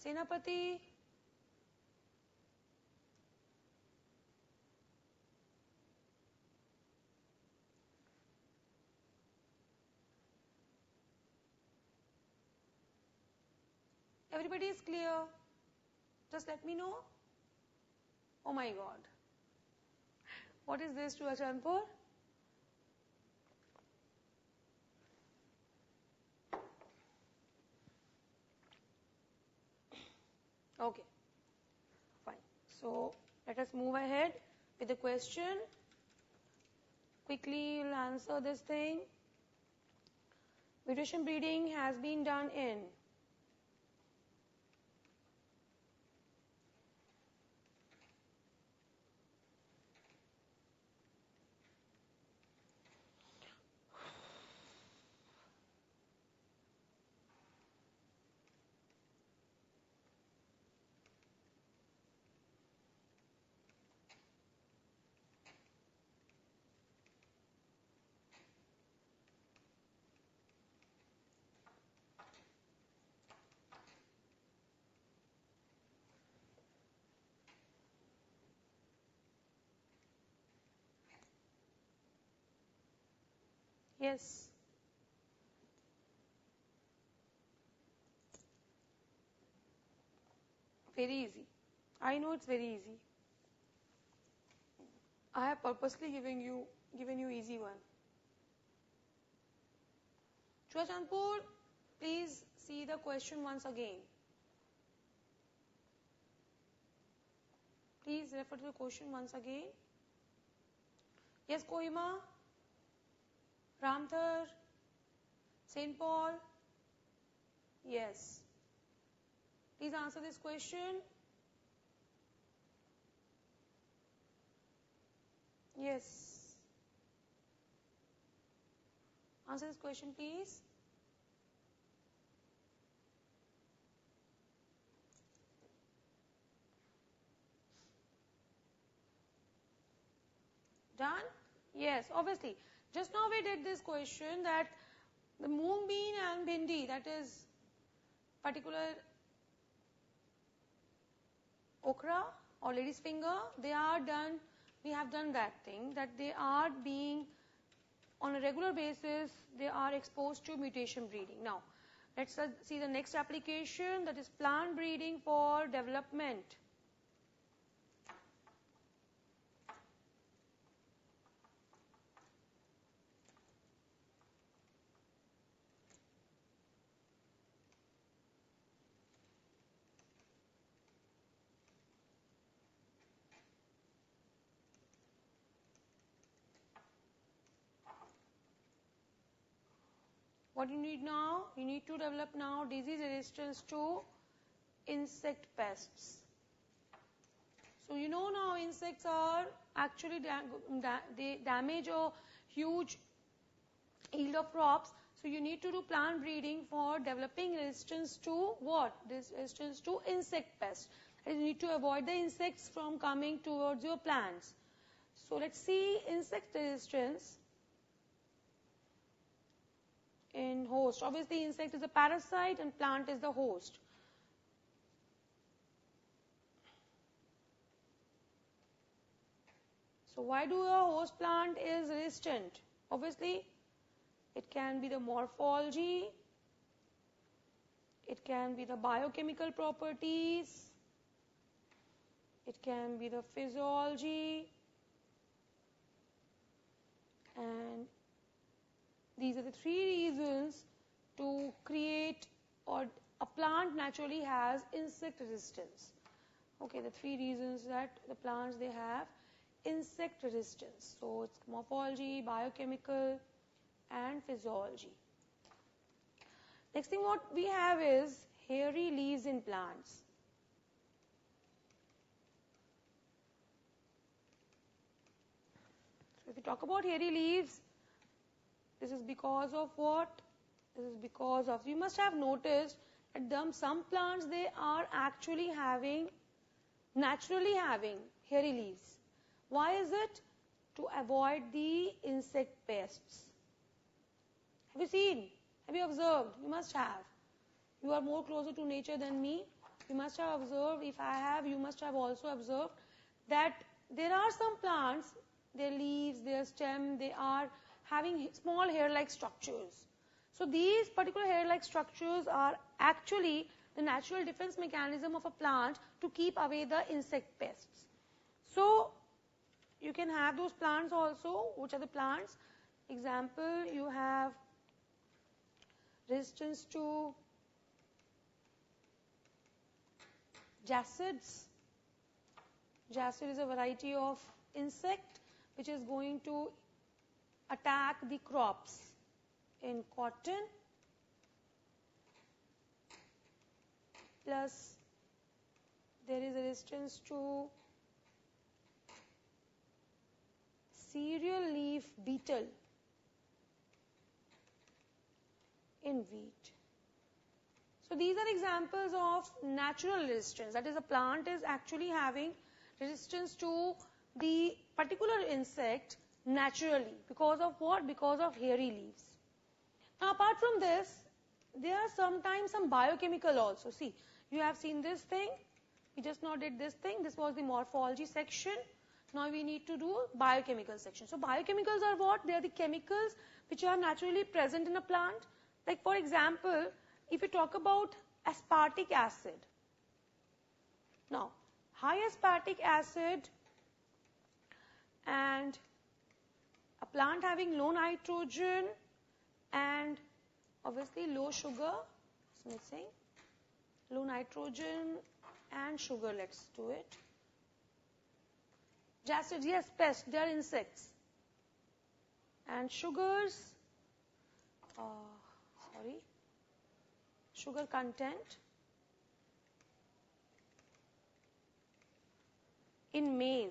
Senapati. Everybody is clear? Just let me know. Oh my God. What is this, Chuachandpur? Okay. Fine. So, let us move ahead with the question. Quickly, you'll answer this thing. Mutation breeding has been done in yes. Very easy. I know it's very easy. I have purposely given you easy one. Chuachandpur, please see the question once again. Please refer to the question once again. Yes, Kohima, Ramthar, St. Paul. Yes. Please answer this question. Yes. Answer this question, please. Done? Yes, obviously. Just now we did this question that the moonbeam and bhindi, that is particular okra or lady's finger, they are done, we have done that thing, that they are being, on a regular basis, they are exposed to mutation breeding. Now, let's see the next application, that is plant breeding for development. What you need now? You need to develop now disease resistance to insect pests. So you know now insects are actually they damage a huge yield of crops. So you need to do plant breeding for developing resistance to what? This resistance to insect pests. And you need to avoid the insects from coming towards your plants. So let's see insect resistance in host. Obviously, insect is a parasite and plant is the host. So why do a host plant is resistant Obviously, it can be the morphology, it can be the biochemical properties, it can be the physiology, and these are the three reasons to create, or a plant naturally has insect resistance. Okay, the three reasons that the plants, they have insect resistance. So it's morphology, biochemical, and physiology. Next thing what we have is hairy leaves in plants. So if we talk about hairy leaves, this is because of what? This is because of, you must have noticed that some plants, they are actually naturally having hairy leaves. Why is it? To avoid the insect pests. Have you seen? Have you observed? You must have. You are more closer to nature than me. You must have observed. If I have, you must have also observed that there are some plants, their leaves, their stem, they are having small hair-like structures. So these particular hair-like structures are actually the natural defense mechanism of a plant to keep away the insect pests. So you can have those plants also. Which are the plants? Example, you have resistance to jacids. Jacid is a variety of insect which is going to attack the crops in cotton. Plus there is a resistance to cereal leaf beetle in wheat. So these are examples of natural resistance. That is, a plant is actually having resistance to the particular insect naturally. Because of what? Because of hairy leaves. Now apart from this, there are sometimes some biochemical also. See, you have seen this thing. We just now did this thing. This was the morphology section. Now we need to do biochemical section. So biochemicals are what? They are the chemicals which are naturally present in a plant. Like for example, if you talk about aspartic acid. Now, high aspartic acid and a plant having low nitrogen and obviously low sugar, it's missing, low nitrogen and sugar, let's do it. Jacids, yes, pests, they are insects. And sugars, sugar content in maize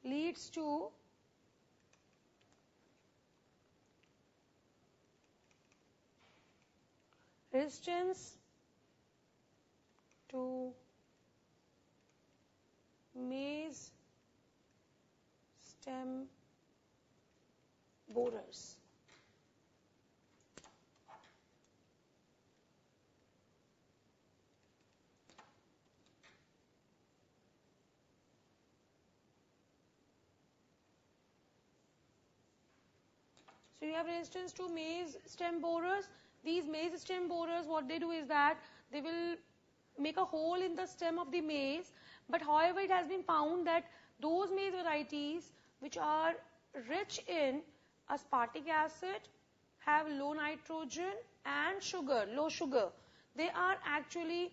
leads to resistance to maize stem borers. So you have resistance to maize stem borers. These maize stem borers, what they do is that they will make a hole in the stem of the maize. But however, it has been found that those maize varieties which are rich in aspartic acid, have low nitrogen and sugar, low sugar, they are actually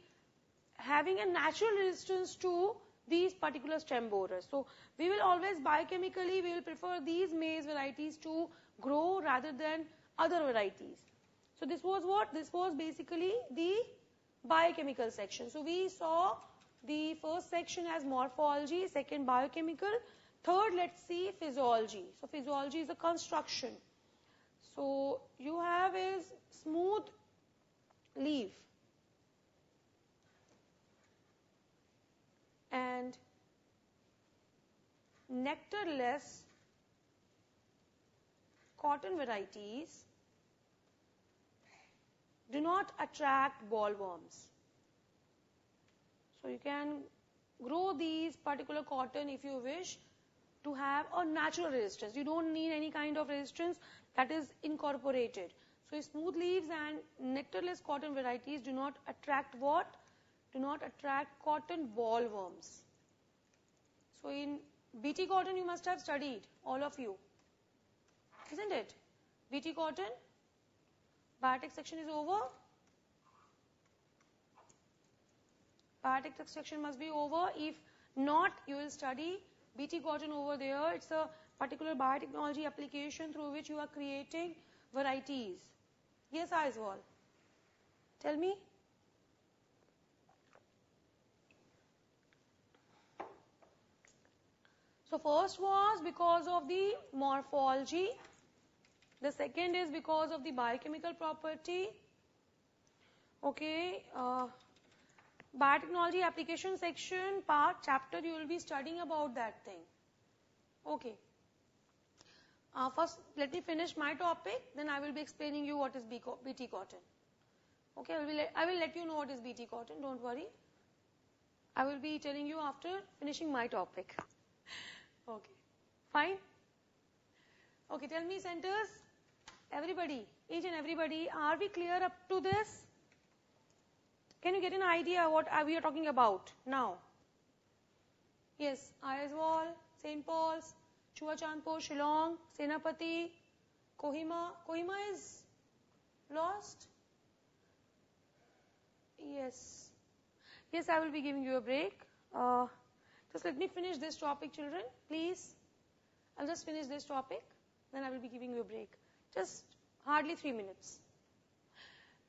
having a natural resistance to these particular stem borers. So we will always biochemically, we will prefer these maize varieties to grow rather than other varieties. So this was what? This was basically the biochemical section. So we saw the first section as morphology, second biochemical, third let's see physiology. So physiology is the construction. So you have is smooth leaf and nectarless cotton varieties do not attract bollworms. So you can grow these particular cotton if you wish to have a natural resistance. You don't need any kind of resistance that is incorporated. So smooth leaves and nectarless cotton varieties do not attract what? Do not attract cotton bollworms. So in BT cotton you must have studied, all of you, isn't it? BT cotton, biotic section is over. Biotic section must be over. If not, you will study BT cotton over there. It's a particular biotechnology application through which you are creating varieties. Yes, Aizwal. Tell me. So first was because of the morphology. The second is because of the biochemical property. Okay. Biotechnology application section part chapter you will be studying about that thing. Okay. First let me finish my topic, then I will be explaining you what is BT cotton. Okay, I will let you know what is BT cotton, don't worry. I will be telling you after finishing my topic. Okay, fine? Okay, tell me centers, everybody, each and everybody, are we clear up to this? Can you get an idea what we are talking about now? Yes, Aizwal, St. Paul's, Chuachandpur, Shillong, Senapati, Kohima. Kohima is lost? Yes. Yes, I will be giving you a break. Just let me finish this topic, children, please. I'll just finish this topic, then I will be giving you a break. Just hardly 3 minutes.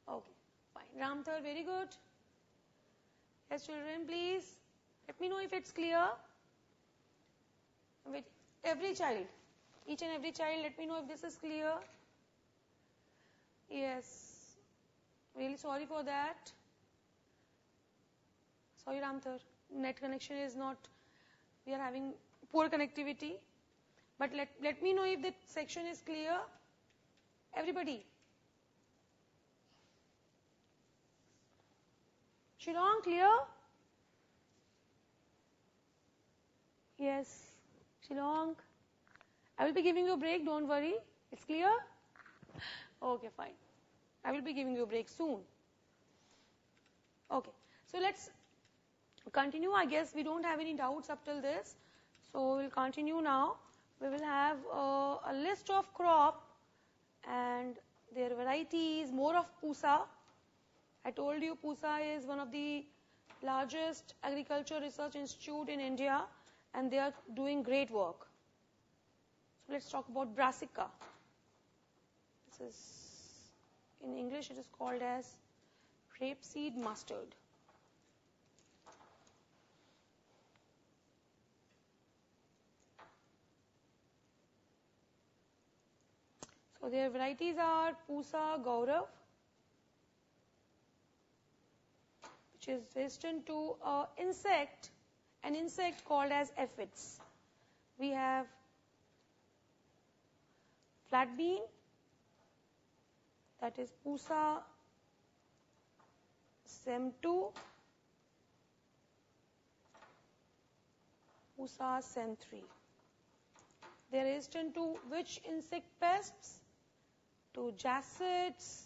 Okay, fine. Ramthar, very good. Yes, children, please. Let me know if it's clear. With every child, each and every child, let me know if this is clear. Yes. Really sorry for that. Sorry, Ramthar. Net connection is not, we are having poor connectivity. But let me know if the section is clear. Everybody. Shillong, clear? Yes. Shillong. I will be giving you a break, don't worry. It's clear? Okay, fine. I will be giving you a break soon. Okay. So let's continue. I guess we don't have any doubts up till this. So we'll continue now. We will have a list of crop and their varieties, more of Pusa. I told you Pusa is one of the largest agriculture research institute in India and they are doing great work. So let's talk about Brassica. This is, in English it is called as rapeseed mustard. So their varieties are Pusa Gaurav, which is resistant to an insect called as aphids. We have flat bean, that is Pusa Sem2, Pusa Sem3. They are resistant to which insect pests? To jassids,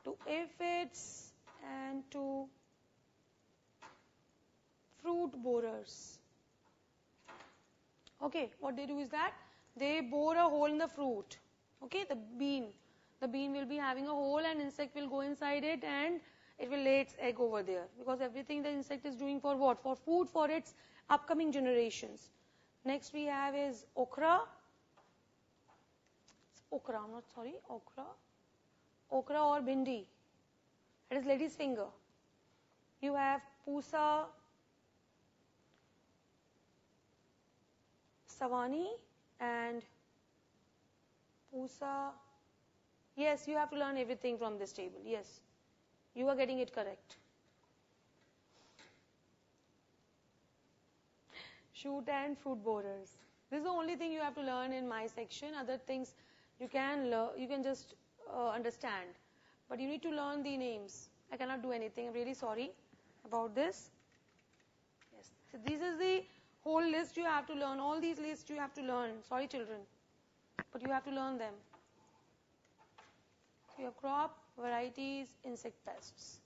to aphids, and to fruit borers. Okay, what they do is that they bore a hole in the fruit. Okay, the bean will be having a hole and insect will go inside it and it will lay its egg over there, because everything the insect is doing for what? For food for its upcoming generations. Next we have is okra. Okra or bhindi. That is lady's finger. You have Pusa Savani and Pusa. Yes, you have to learn everything from this table. Yes, you are getting it correct. Shoot and fruit borers. This is the only thing you have to learn in my section. Other things you can learn, you can just understand, but you need to learn the names. I cannot do anything. I'm really sorry about this. So this is the whole list you have to learn. All these lists you have to learn. Sorry, children, but you have to learn them. So your crop varieties, insect pests.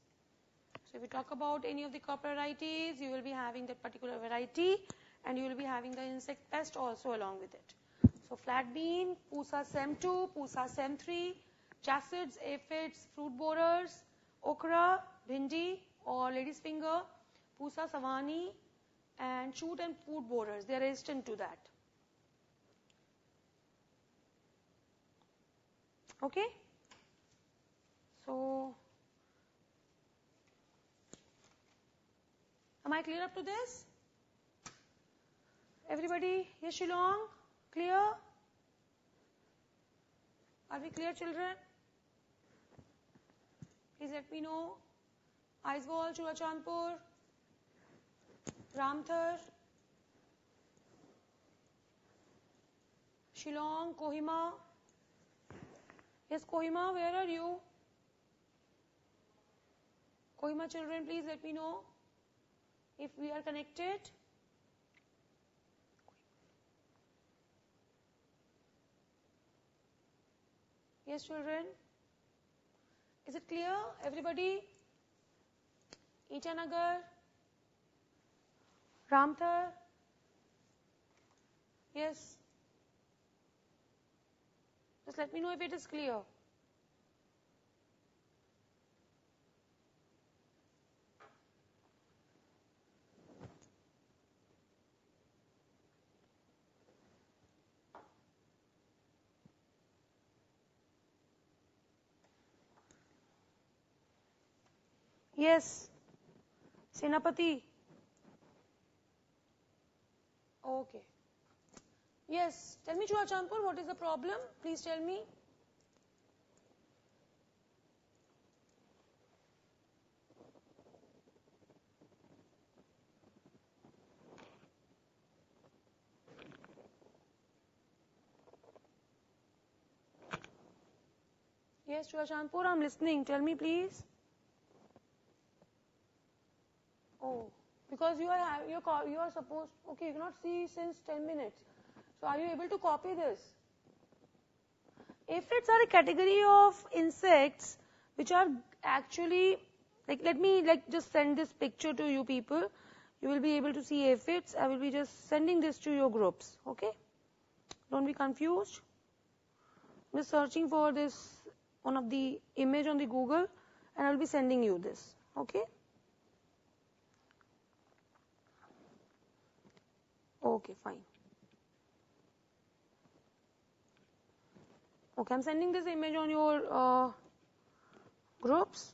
So if you talk about any of the crop varieties, you will be having that particular variety, and you will be having the insect pest also along with it. So flat bean, Pusa sem2, Pusa sem3, chassids, aphids, fruit borers, okra, bhindi or lady's finger, Pusa savani, and shoot and fruit borers. They are resistant to that. Okay? So, am I clear up to this? Everybody, yes, Shillong? Clear? Are we clear, children? Please let me know. Aizwal, Churachandpur, Ramthar, Shillong, Kohima. Yes, Kohima, where are you? Kohima children, please let me know if we are connected. Yes, children. Is it clear? Everybody? Itanagar, Ramthar. Yes. Just let me know if it is clear. Yes. Senapati. Okay. Yes. Tell me, Churachandpur, what is the problem? Please tell me. Yes, Churachandpur, I'm listening. Tell me, please. Oh, because you are supposed. Okay, you cannot see since 10 minutes. So, are you able to copy this? Aphids are a category of insects which are actually, let me just send this picture to you people. You will be able to see aphids. I will be just sending this to your groups. Okay? Don't be confused. I'm just searching for this, one of the image on the Google, and I will be sending you this. Okay? Okay, fine. Okay, I'm sending this image on your groups.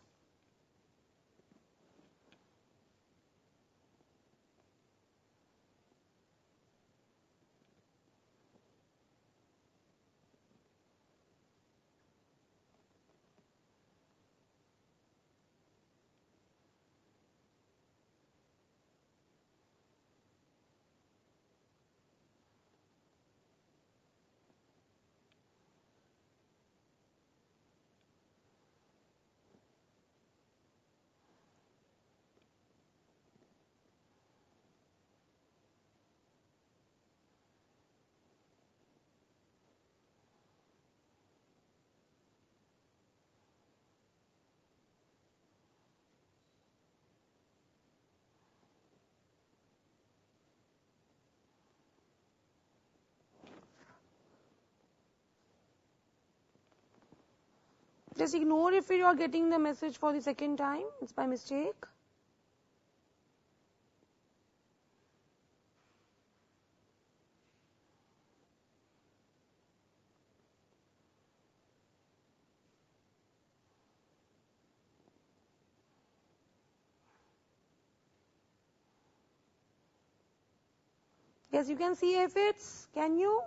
Just ignore if you are getting the message for the second time. It's by mistake. Yes, you can see aphids. Can you?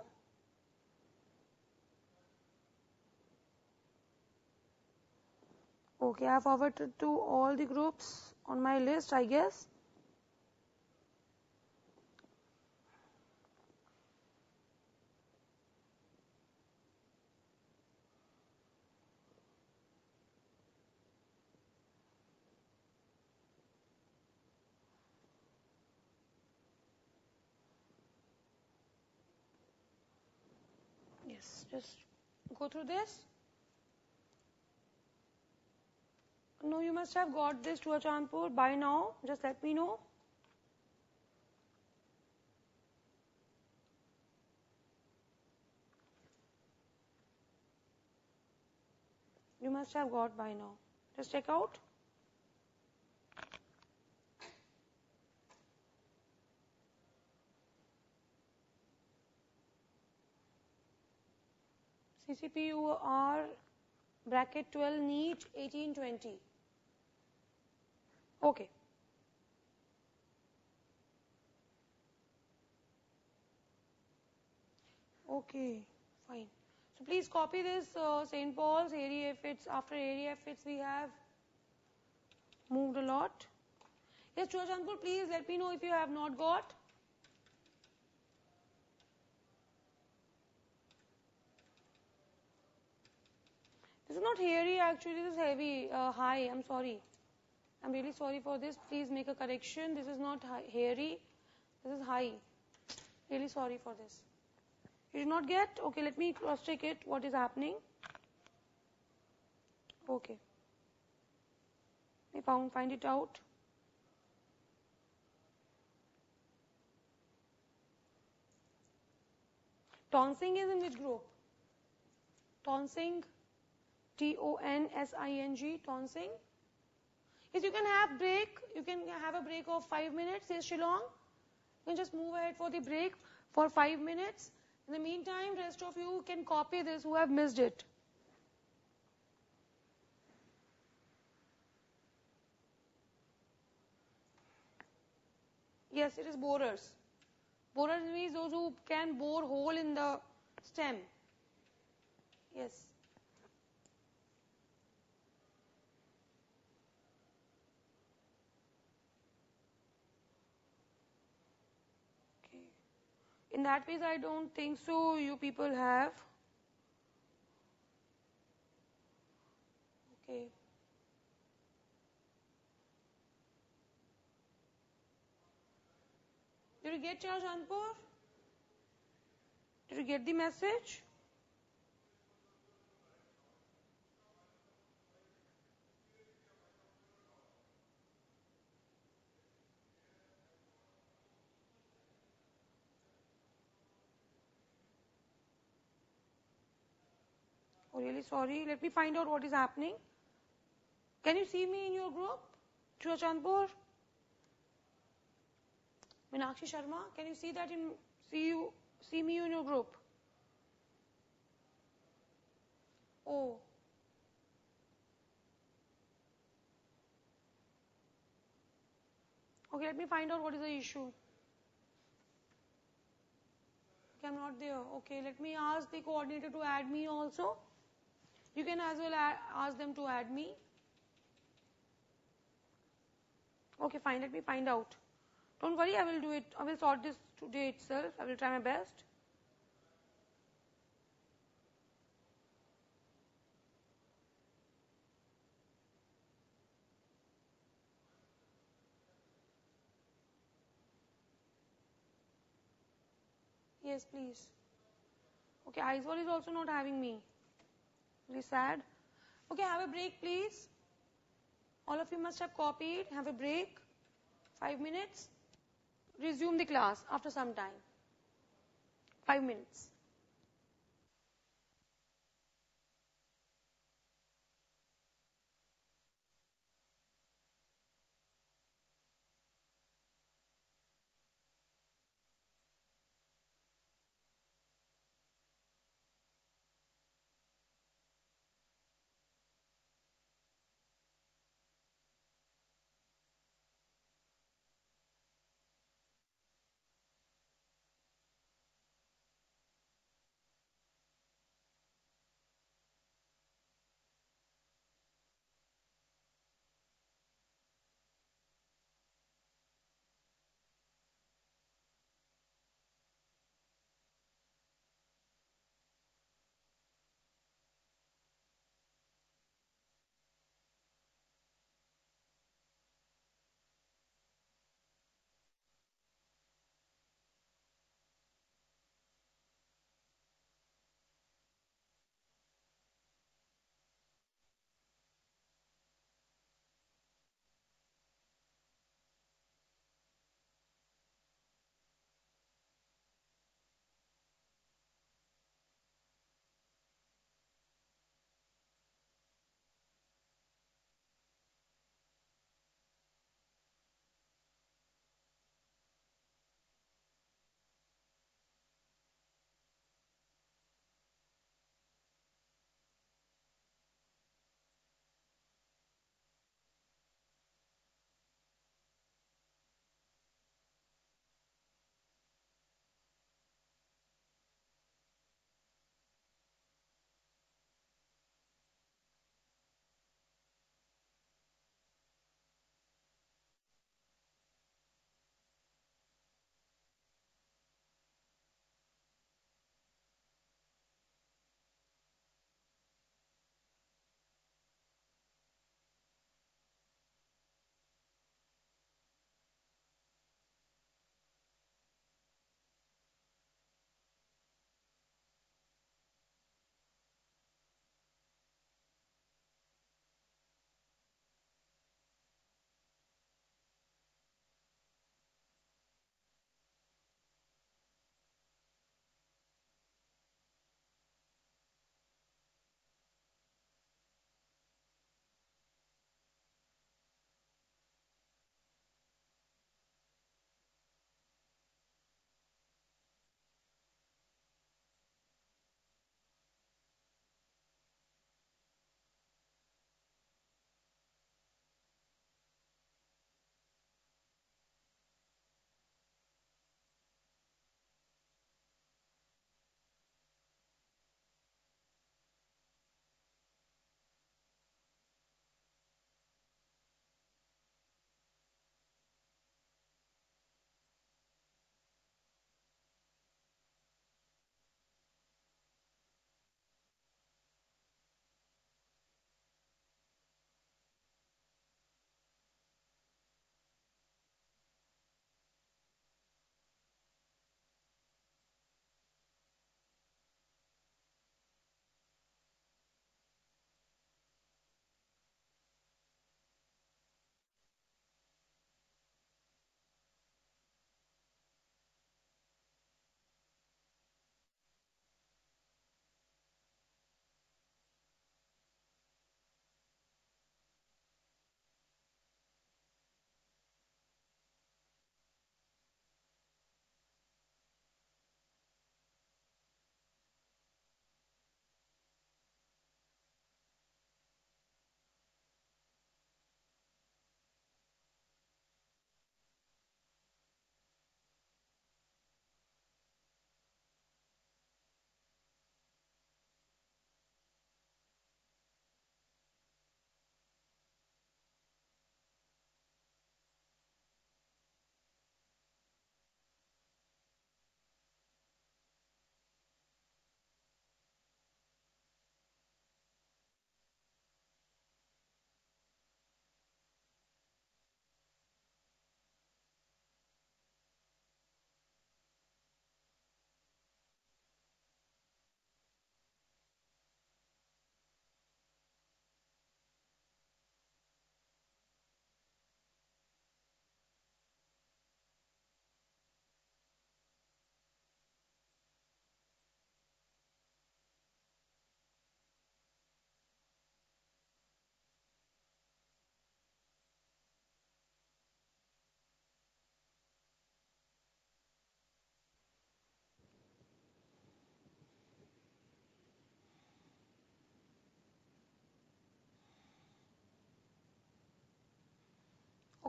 Okay, I have forwarded to all the groups on my list, I guess. Just go through this. No, you must have got this to Achandpur by now. Just let me know. You must have got by now. Just check out. CCPUR bracket 12 NEET 1820. Okay. Okay, fine. So please copy this St. Paul's area if it's after area if it's we have moved a lot. Yes, Churchandpur, please let me know if you have not got. This is not hairy actually, this is heavy, high, I'm sorry. I'm really sorry for this. Please make a correction. This is not hairy, this is high. Really sorry for this. You did not get? Okay, let me cross check it. What is happening? Okay. I find it out. Tonsing is in which group? Tonsing, T-O-N-S-I-N-G, tonsing. Yes, you can have break. You can have a break of 5 minutes, says Shillong. You can just move ahead for the break for 5 minutes. In the meantime, rest of you can copy this who have missed it. Yes, it is borers. Borers means those who can bore hole in the stem. Yes. Okay. In that case, I don't think so. You people have. Okay. Did you get Churchandpur? Did you get the message? Oh, really sorry. Let me find out what is happening. Can you see me in your group? Churchandpur? Meenakshi Sharma, can you see that see me in your group? Oh. Okay, let me find out what is the issue. Okay, I'm not there. Okay, let me ask the coordinator to add me also. You can as well ask them to add me. Okay, fine, let me find out. Don't worry, I will do it. I will sort this today itself. I will try my best. Yes, please. Okay, Aizwal is also not having me. Very sad. Okay, have a break, please. All of you must have copied. Have a break. 5 minutes. Resume the class after some time. 5 minutes.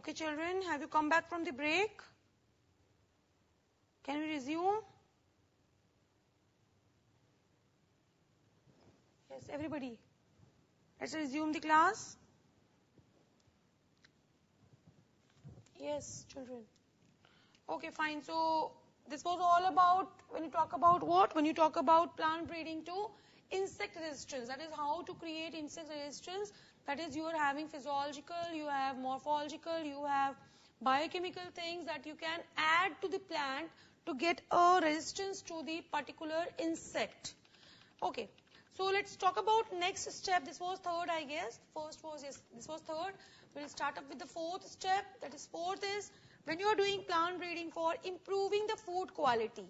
Okay, children, have you come back from the break? Can we resume? Yes, everybody. Let's resume the class. Yes, children. Okay, fine. So, this was all about, when you talk about what? When you talk about plant breeding to insect resistance. That is how to create insect resistance. That is, you are having physiological, you have morphological, you have biochemical things that you can add to the plant to get a resistance to the particular insect. Okay. So let's talk about next step. This was third, I guess. First was, yes, this was third. We'll start up with the fourth step. That is, fourth is when you are doing plant breeding for improving the food quality.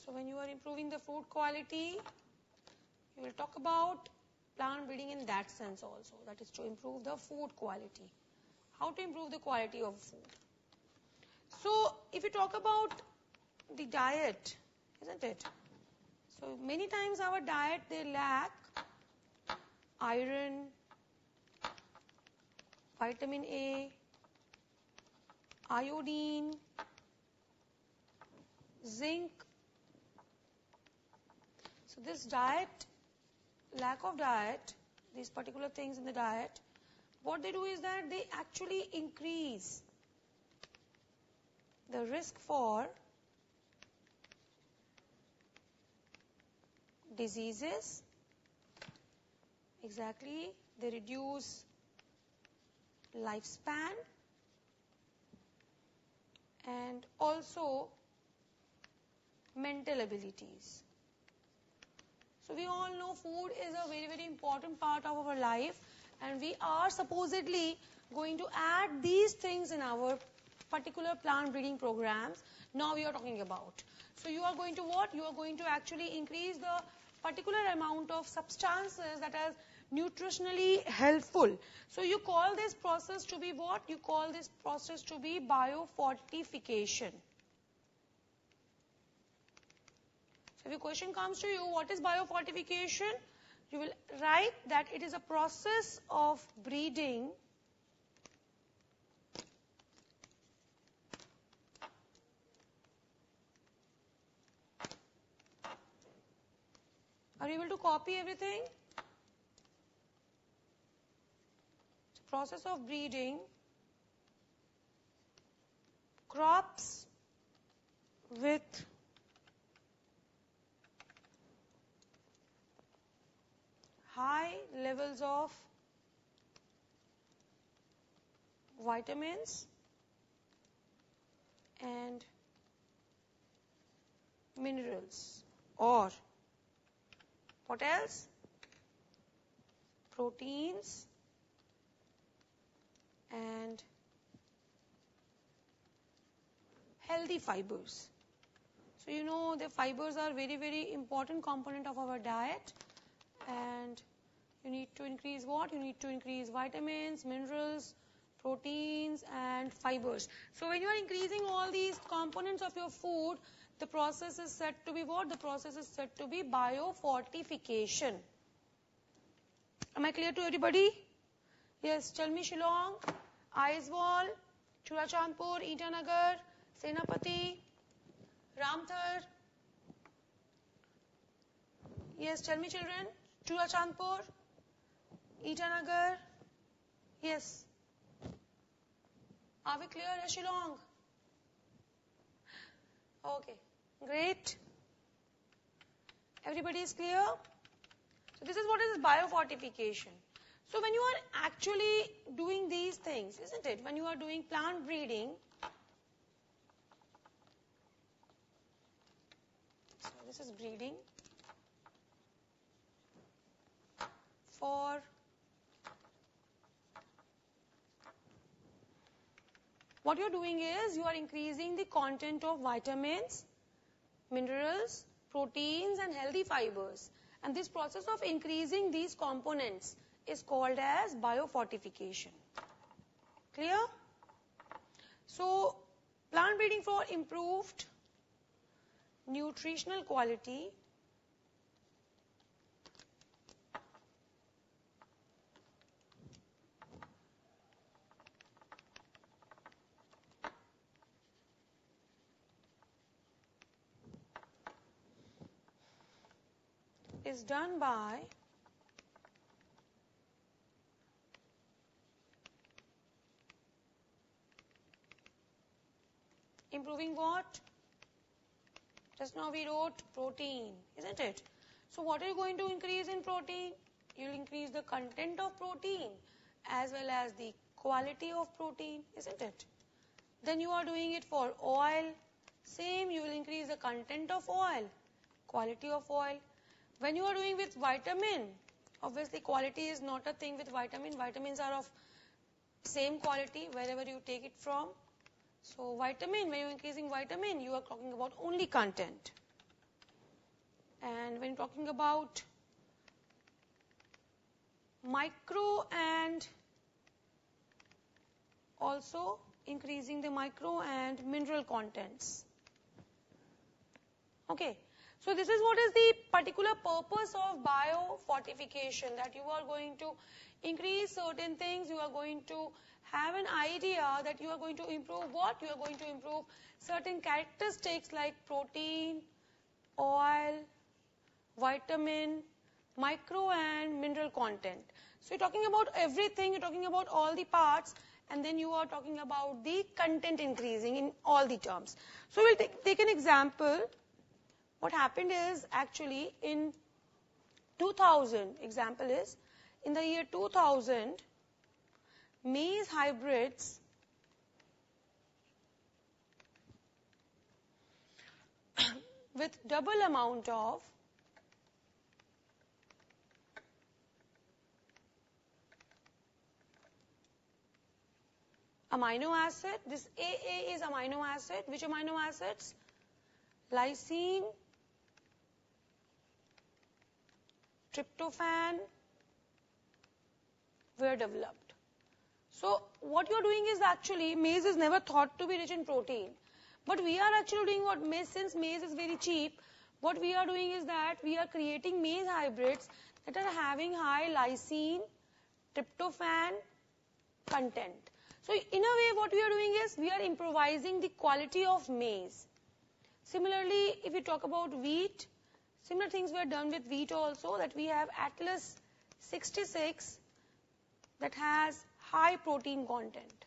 So when you are improving the food quality, you will talk about plant breeding in that sense also. That is to improve the food quality. How to improve the quality of food. So if you talk about the diet, isn't it? So many times our diet, they lack iron, vitamin A, iodine, zinc. So this diet, lack of diet, these particular things in the diet, what they do is that they actually increase the risk for diseases. Exactly, they reduce lifespan and also mental abilities. So we all know food is a very, very important part of our life, and we are supposedly going to add these things in our particular plant breeding programs now we are talking about. So you are going to what? You are going to actually increase the particular amount of substances that are nutritionally helpful. So you call this process to be what? You call this process to be biofortification. So if a question comes to you, what is biofortification? You will write that it is a process of breeding Are you able to copy everything? It's a process of breeding crops with high levels of vitamins and minerals, or what else? Proteins and healthy fibers. So you know the fibers are very, very important component of our diet, and you need to increase what? You need to increase vitamins, minerals, proteins and fibers. So when you are increasing all these components of your food, the process is said to be what? The process is said to be biofortification. Am I clear to everybody? Yes, tell me Shillong, Aiswal, Churachandpur, Itanagar, Senapati, Ramthar. Yes, tell me children, Churachandpur, Itanagar. Yes. Are we clear, Shillong? Okay, great. Everybody is clear? So this is what is biofortification. So when you are actually doing these things, isn't it? When you are doing plant breeding, so this is breeding for what you're doing is you are increasing the content of vitamins, minerals, proteins and healthy fibers. And this process of increasing these components is called as biofortification. Clear? So Plant breeding for improved nutritional quality is done by improving what? Just now we wrote protein, isn't it? So what are you going to increase in protein? You will increase the content of protein as well as the quality of protein, isn't it? Then you are doing it for oil. Same, you will increase the content of oil, quality of oil. When you are doing with vitamin, obviously quality is not a thing with vitamin. Vitamins are of same quality wherever you take it from. So vitamin, when you're increasing vitamin, you are talking about only content. And when you're talking about micro and also increasing the micro and mineral contents. Okay. So this is what is the particular purpose of biofortification, that you are going to increase certain things, you are going to have an idea that you are going to improve what? You are going to improve certain characteristics like protein, oil, vitamin, micro and mineral content. So you're talking about everything, you're talking about all the parts, and then you are talking about the content increasing in all the terms. So we'll take an example. What happened is actually in 2000, example is, in the year 2000, maize hybrids with double amount of amino acid, this AA is amino acid, which amino acids? Lysine, tryptophan were developed. So what you are doing is actually, maize is never thought to be rich in protein. But we are actually doing what? Since maize is very cheap, what we are doing is that we are creating maize hybrids that are having high lysine, tryptophan content. So in a way what we are doing is, we are improvising the quality of maize. Similarly, if we talk about wheat, similar things were done with wheat also, that we have Atlas 66 that has high protein content.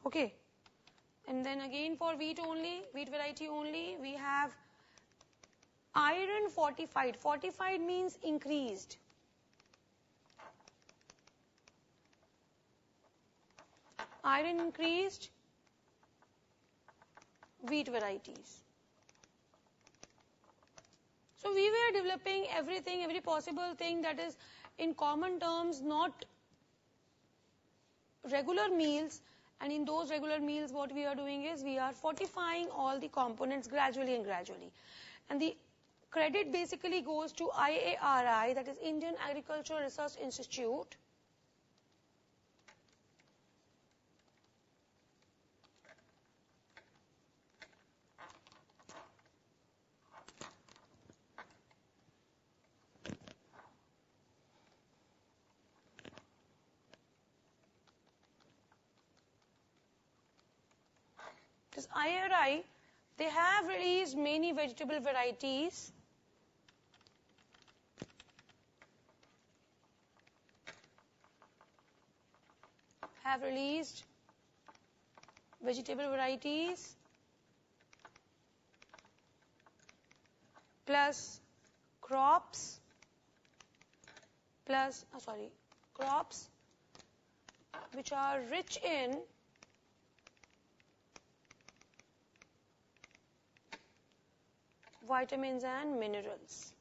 Okay. And then again for wheat only, wheat variety only, we have iron fortified. Fortified means increased. Iron increased wheat varieties. So we were developing everything, every possible thing that is in common terms, not regular meals. And in those regular meals, what we are doing is, we are fortifying all the components gradually and gradually. And the credit basically goes to IARI, that is Indian Agricultural Research Institute. This IRI, they have released many vegetable varieties. Have released vegetable varieties plus crops which are rich in vitamins and minerals.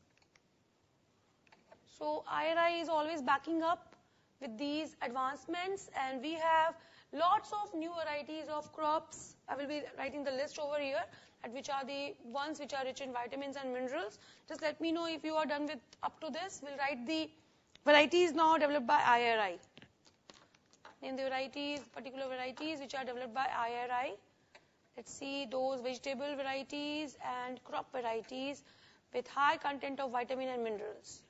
So IRI is always backing up with these advancements, and we have lots of new varieties of crops. I will be writing the list over here, at which are the ones which are rich in vitamins and minerals. Just let me know if you are done with up to this. We'll write the varieties now developed by IRI. Name the varieties, particular varieties which are developed by IRI. Let's see those vegetable varieties and crop varieties with high content of vitamin and minerals.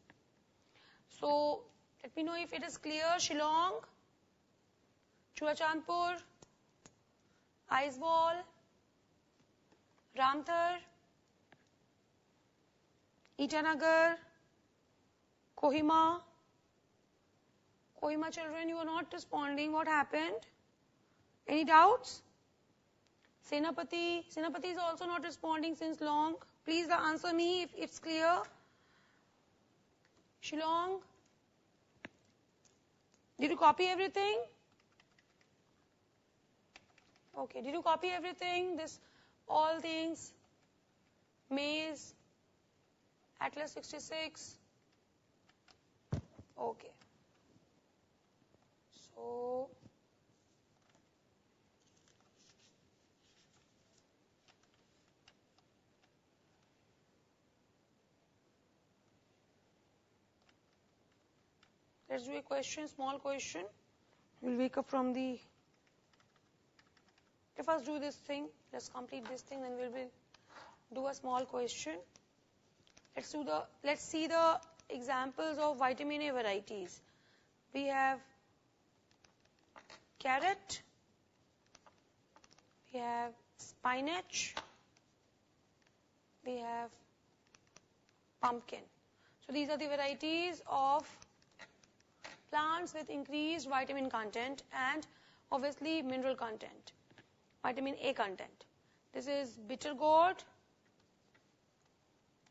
So, let me know if it is clear. Shillong, Churachandpur, Aizawl, Ramthar, Itanagar, Kohima. Kohima children, you are not responding. What happened? Any doubts? Senapati. Senapati is also not responding since long. Please answer me if it's clear. Shillong. Did you copy everything? Okay. Did you copy everything? This, all things. Maize. Atlas 66. Okay. So, let's do a question, small question. We'll wake up from the... Let us do this thing. Let's complete this thing, then we'll do a small question. Let's see the examples of vitamin A varieties. We have carrot, we have spinach, we have pumpkin. So these are the varieties of plants with increased vitamin content and obviously mineral content, vitamin A content. This is bitter gourd.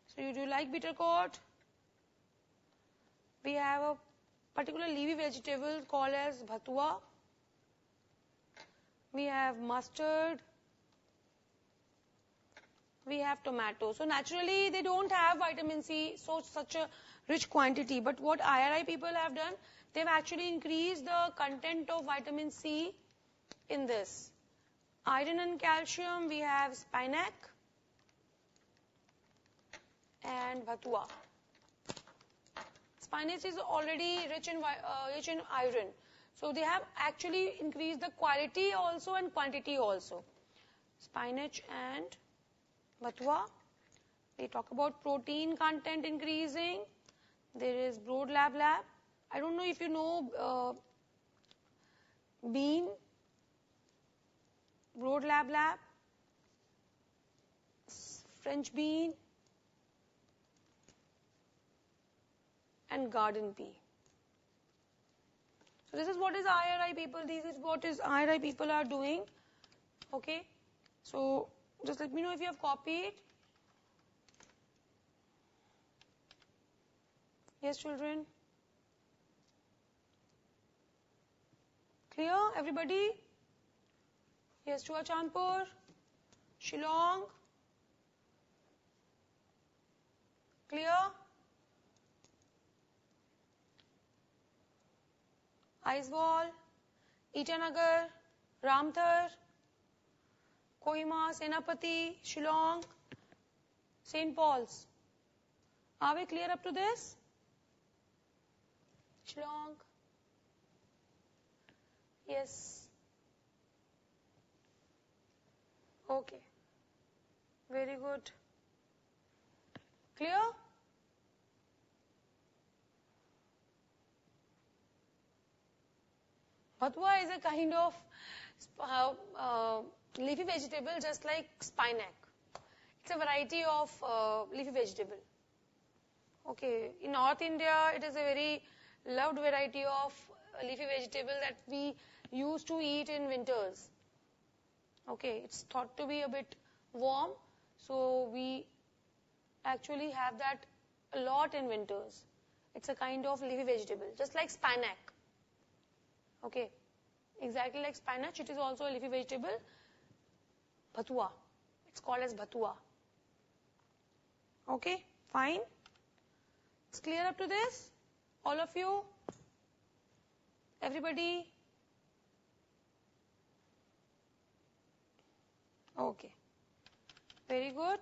So you do like bitter gourd? We have a particular leafy vegetable called as bhatua. We have mustard. We have tomato. So naturally they don't have vitamin C, so such a rich quantity. But what IRI people have done, they've actually increased the content of vitamin C in this. Iron and calcium, we have spinac and bhatua. Spinach is already rich in iron. So they have actually increased the quality also and quantity also. Spinach and bhatua. We talk about protein content increasing. There is broad lab. I don't know if you know bean, broad lab, French bean, and garden pea. So this is what is IRI people, this is what is IRI people are doing. Okay. So just let me know if you have copied. Yes, children? Clear, everybody? Yes, Churachandpur, Shillong. Clear? Aizawl, Itanagar, Ramthar, Kohima, Senapati, Shillong, St. Paul's. Are we clear up to this? Shillong? Yes. Okay. Very good. Clear? Bhatua is a kind of leafy vegetable just like spinac. It's a variety of leafy vegetable. Okay, in North India it is a very loved variety of leafy vegetable that we used to eat in winters. Okay, it's thought to be a bit warm, so we actually have that a lot in winters. It's a kind of leafy vegetable, just like spinac. Okay, exactly like spinach, it is also a leafy vegetable. Bhatua, it's called as bhatua. Okay, fine. It's clear up to this? All of you? Everybody? Okay, very good.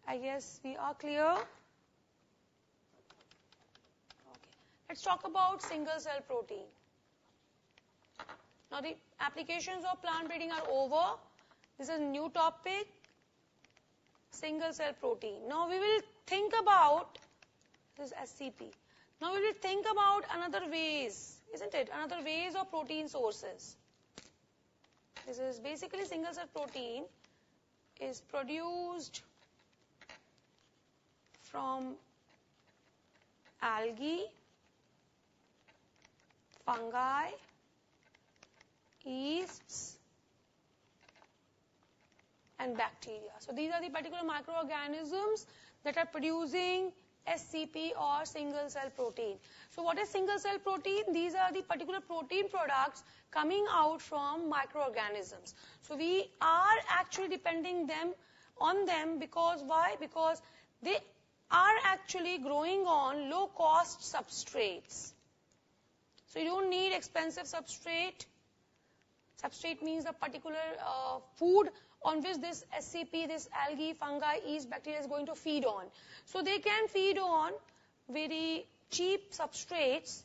I guess we are clear. Okay, let's talk about single cell protein. Now the applications of plant breeding are over. This is a new topic, single cell protein. Now we will think about, this is SCP. Now we will think about another ways, isn't it? Another ways of protein sources. This is basically single cell protein is produced from algae, fungi, yeasts, and bacteria. So these are the particular microorganisms that are producing SCP or single cell protein. So what is single cell protein? These are the particular protein products coming out from microorganisms. So we are actually depending on them because why? Because they are actually growing on low cost substrates. So you don't need expensive substrate. Substrate means the particular food on which this SCP, this algae, fungi, yeast, bacteria is going to feed on. So they can feed on very cheap substrates.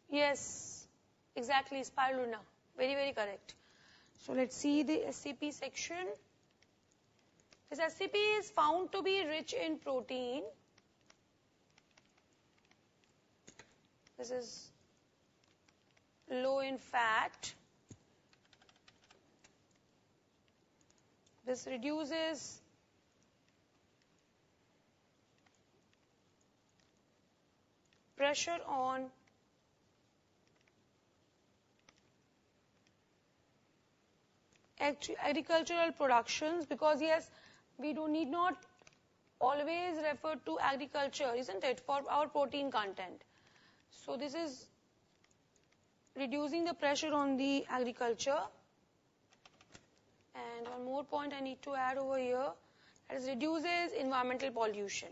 Yes, exactly, spirulina. Very, very correct. So let's see the SCP section. This SCP is found to be rich in protein. This is low in fat. This reduces pressure on agricultural productions, because yes, we need not always refer to agriculture, isn't it, for our protein content. So this is reducing the pressure on the agriculture. And one more point I need to add over here, that is reduces environmental pollution.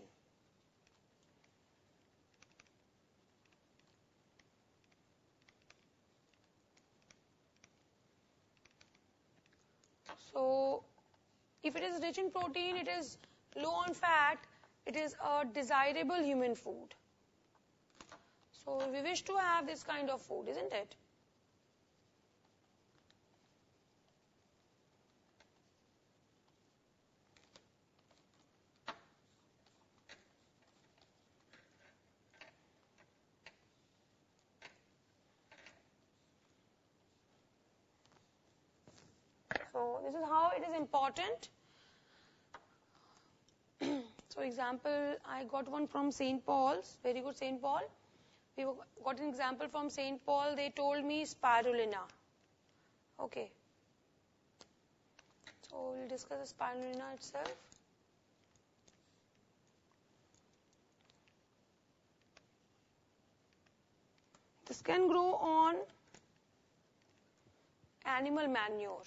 So if it is rich in protein, it is low on fat, it is a desirable human food. So we wish to have this kind of food, isn't it? So this is how it is important. So example, I got one from St. Paul's, very good St. Paul. We got an example from St. Paul, they told me spirulina. Okay. So we'll discuss the spirulina itself. This can grow on animal manure.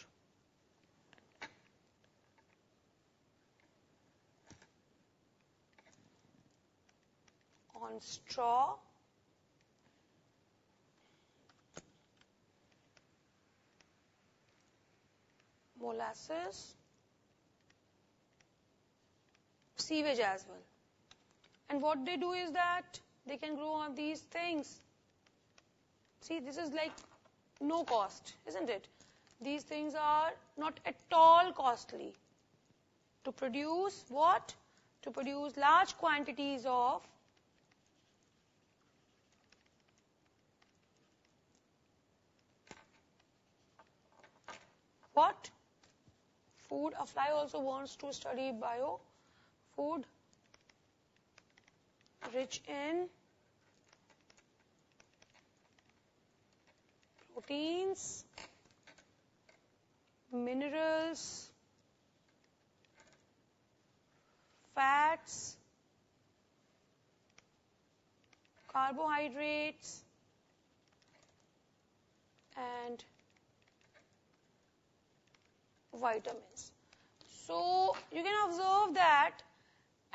On straw, molasses, sewage as well. And what they do is that they can grow on these things. See, this is like no cost, isn't it? These things are not at all costly. To produce what? To produce large quantities of what? Food. A fly also wants to study bio. Food rich in proteins, minerals, fats, carbohydrates, and vitamins. So you can observe that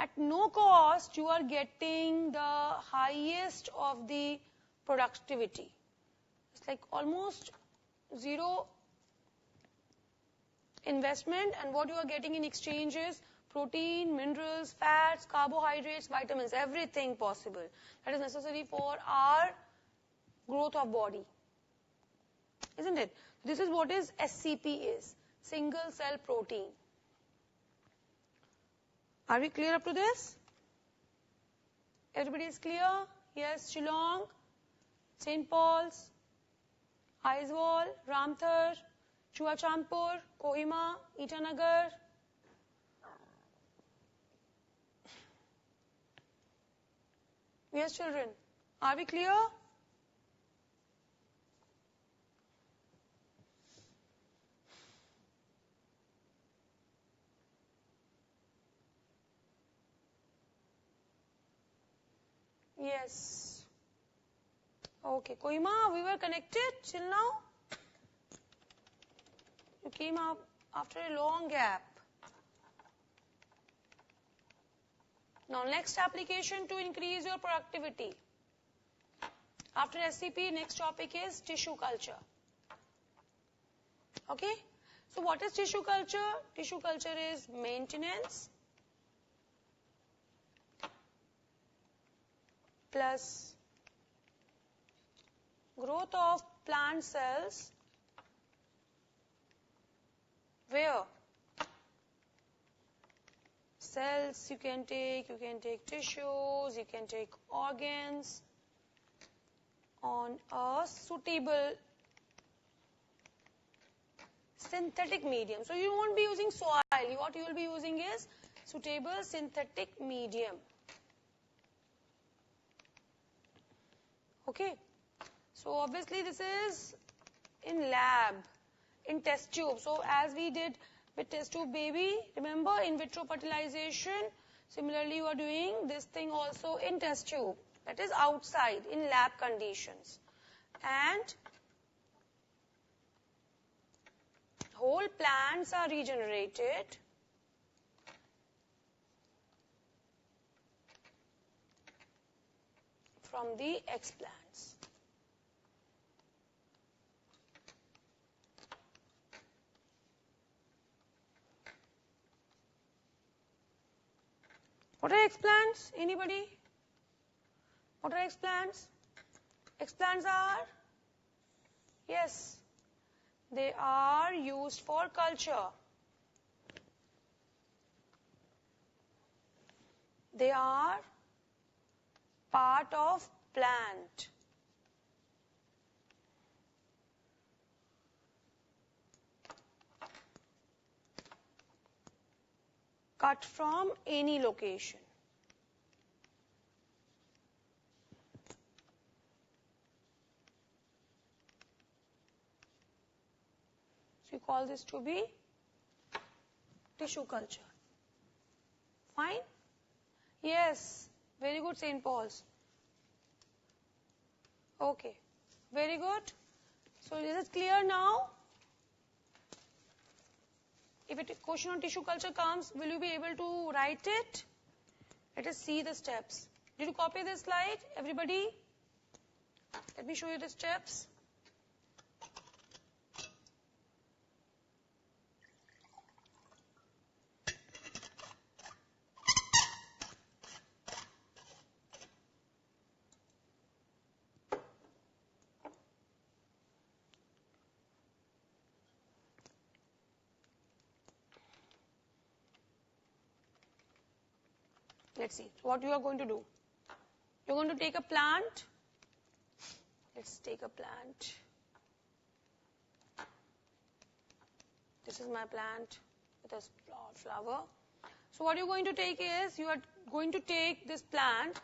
at no cost, you are getting the highest of the productivity. It's like almost zero investment, and what you are getting in exchange is protein, minerals, fats, carbohydrates, vitamins, everything possible that is necessary for our growth of body. Isn't it? This is what is SCP is, single cell protein. Are we clear up to this? Everybody is clear? Yes, Shillong, St. Paul's, Aizawl, Ramthar, Chuachampur, Kohima, Itanagar. Yes, children. Are we clear? Yes. Okay, Kohima, we were connected till now? You came up after a long gap. Now, next application to increase your productivity. After SCP, next topic is tissue culture. Okay? So, what is tissue culture? Tissue culture is maintenance plus growth of plant cells where cells you can take tissues, you can take organs on a suitable synthetic medium. So you won't be using soil, what you will be using is suitable synthetic medium. Okay, so obviously this is in lab, in test tube. So as we did with test tube baby, remember in vitro fertilization, similarly you are doing this thing also in test tube, that is outside in lab conditions. And whole plants are regenerated from the explants. What are explants? Anybody? What are explants? Explants are, yes, they are used for culture. They are part of plant. Cut from any location. So you call this to be tissue culture. Fine? Yes. Very good, St. Paul's. Okay. Very good. So is it clear now? If a question on tissue culture comes, will you be able to write it? Let us see the steps. Did you copy this slide, everybody? Let me show you the steps. Let's see what you are going to do. You're going to take a plant. Let's take a plant. This is my plant with a flower. So what you're going to take is, you are going to take this plant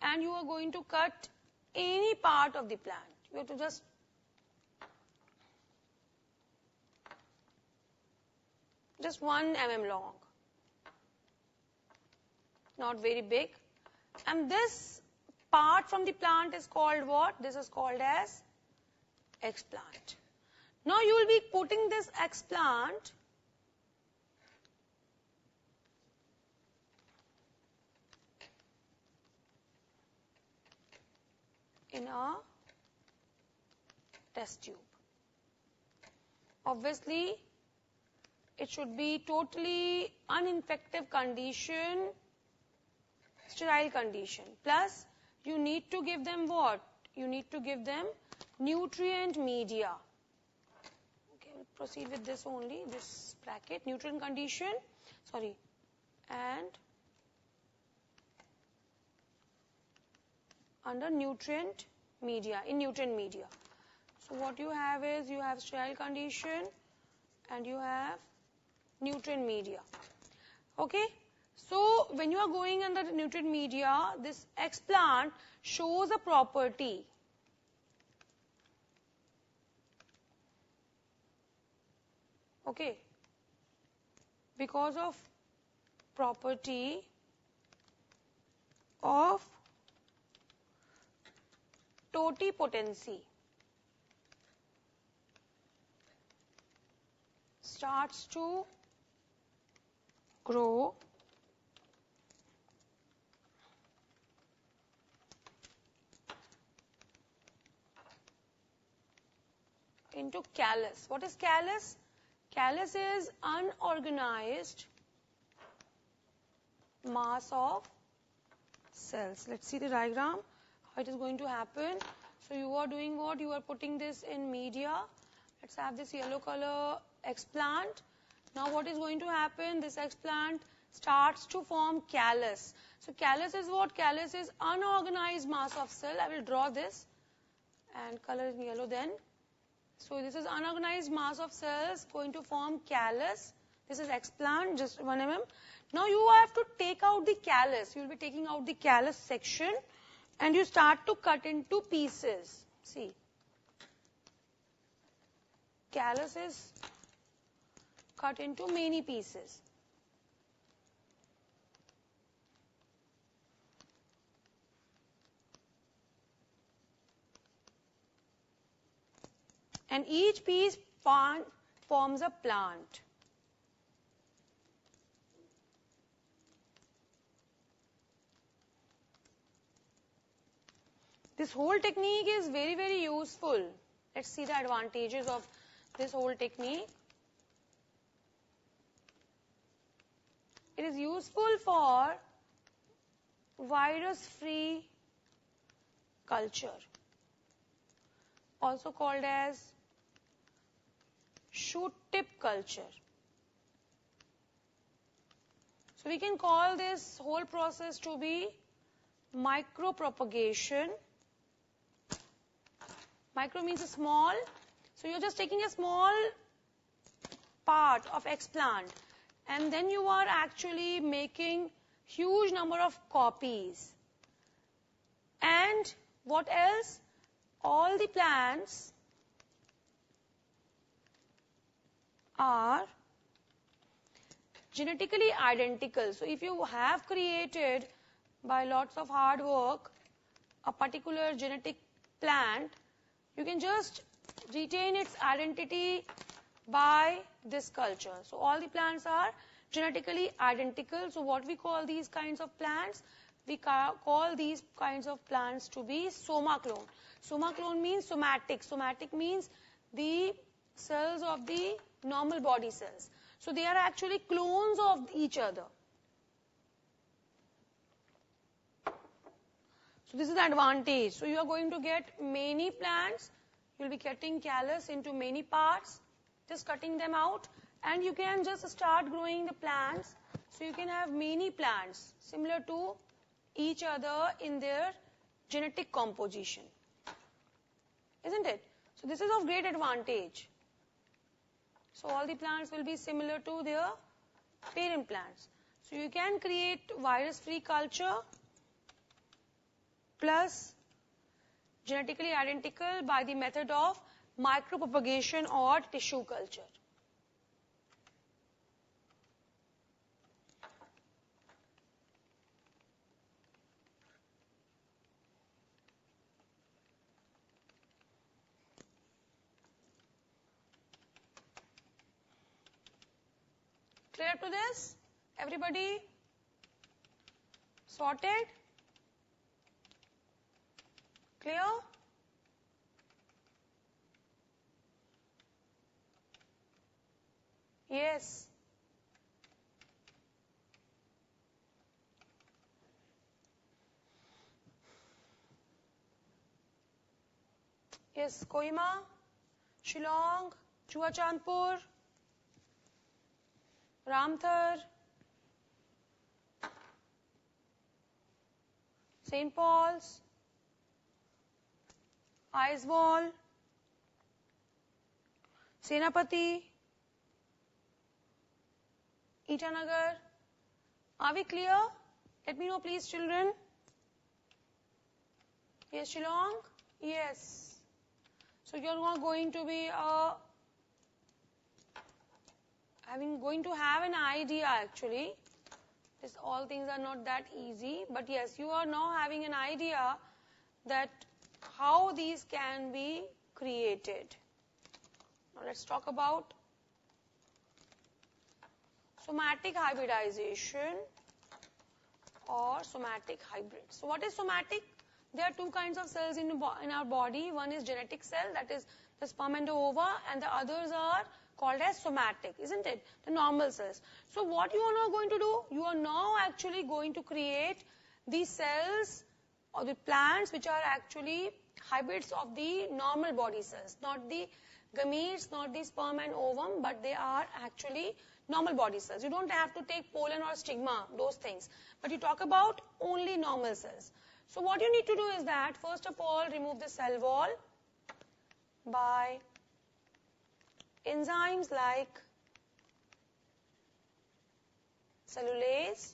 and you are going to cut any part of the plant. You have to just just 1 mm long. Not very big. And this part from the plant is called what? This is called as explant. Now you will be putting this explant in a test tube. Obviously, it should be totally uninfective condition, sterile condition. Plus, you need to give them what? You need to give them nutrient media. Okay, we'll proceed with this only, this bracket, nutrient condition, and under nutrient media, in nutrient media. So what you have is, you have sterile condition and you have nutrient media. Okay, so when you are going under the nutrient media, this X plant shows a property. Okay, because of property of totipotency, starts to grow into callus. What is callus? Callus is unorganized mass of cells. Let's see the diagram, how it is going to happen. So you are doing what? You are putting this in media. Let's have this yellow color X plant. Now what is going to happen? This X plant starts to form callus. So callus is what? Callus is unorganized mass of cell. I will draw this and color in yellow then. So this is unorganized mass of cells going to form callus. This is X plant, just 1 mm. Now you have to take out the callus. You will be taking out the callus section and you start to cut into pieces. See, callus is cut into many pieces. And each piece forms a plant. This whole technique is very, very useful. Let's see the advantages of this whole technique. It is useful for virus-free culture, also called as shoot tip culture. So we can call this whole process to be micropropagation. Micro means small. So you're just taking a small part of X plant and then you are actually making huge number of copies. And what else? All the plants are genetically identical. So if you have created by lots of hard work a particular genetic plant, you can just retain its identity by this culture. So all the plants are genetically identical. So what we call these kinds of plants? We call these kinds of plants to be soma clone. Soma clone means somatic. Somatic means the cells of the normal body cells. So they are actually clones of each other. So this is the advantage. So you are going to get many plants. You will be cutting callus into many parts, just cutting them out, and you can just start growing the plants. So you can have many plants similar to each other in their genetic composition. Isn't it? So this is of great advantage. So all the plants will be similar to their parent plants. So you can create virus-free culture plus genetically identical by the method of micropropagation or tissue culture. Clear to this? Everybody sorted? Clear? Yes. Yes, Kohima, Shillong, Chuachandpur, Ramthar, St. Paul's, Aiswall, Senapati, Itanagar. Are we clear? Let me know please, children. Yes, Shillong? Yes. So you're not going to be going to have an idea actually. This all things are not that easy, but yes, you are now having an idea that how these can be created. Now let's talk about somatic hybridization or somatic hybrid. So what is somatic? There are two kinds of cells in our body. One is genetic cell, that is the sperm and the ova, and the others are called as somatic, isn't it? The normal cells. So what you are now going to do? You are now actually going to create these cells or the plants which are actually hybrids of the normal body cells, not the gametes, not the sperm and ovum, but they are actually normal body cells. You don't have to take pollen or stigma, those things, but you talk about only normal cells. So what you need to do is that, first of all, remove the cell wall by enzymes like cellulase,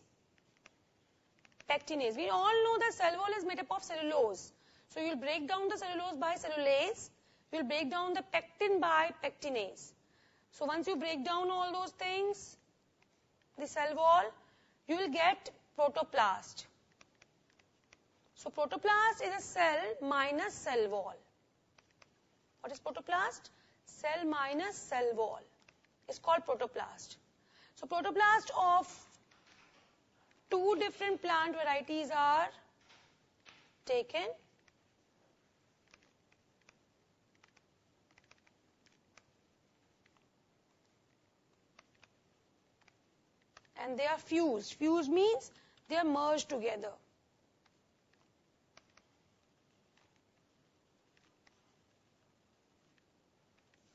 pectinase. We all know that cell wall is made up of cellulose. So you will break down the cellulose by cellulase, you will break down the pectin by pectinase. So once you break down all those things, the cell wall, you will get protoplast. So protoplast is a cell minus cell wall. What is protoplast? Cell minus cell wall. It's called protoplast. So protoplast of two different plant varieties are taken. And they are fused. Fused means they are merged together.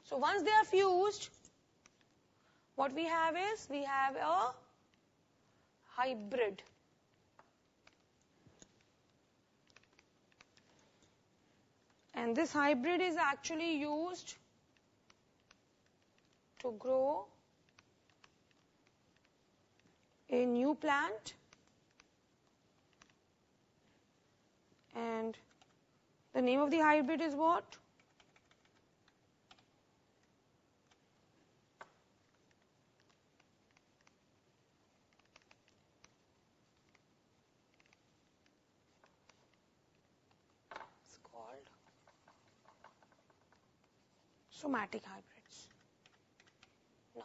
So once they are fused, what we have is, we have a hybrid. And this hybrid is actually used to grow a new plant, and the name of the hybrid is what? It's called somatic hybrids. Now,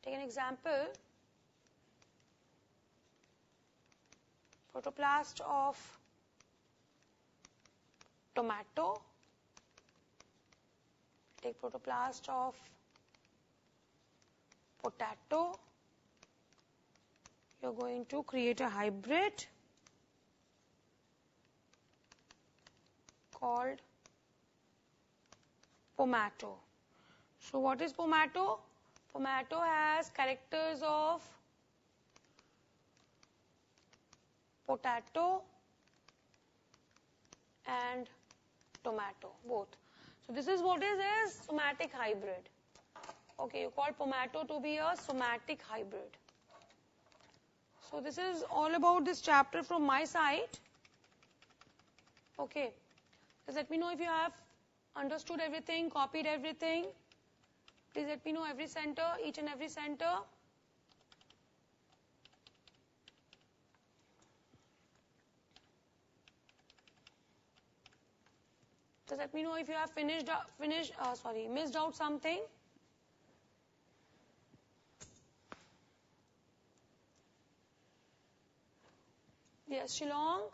take an example. Protoplast of tomato. Take protoplast of potato. You're going to create a hybrid called pomato. So what is pomato? Pomato has characters of potato and tomato, both. So this is what is somatic hybrid. Okay, you call pomato to be a somatic hybrid. So this is all about this chapter from my side. Okay, just let me know if you have understood everything, copied everything. Please let me know every center, each and every center. Just let me know if you have missed out something. Yes, Shillong,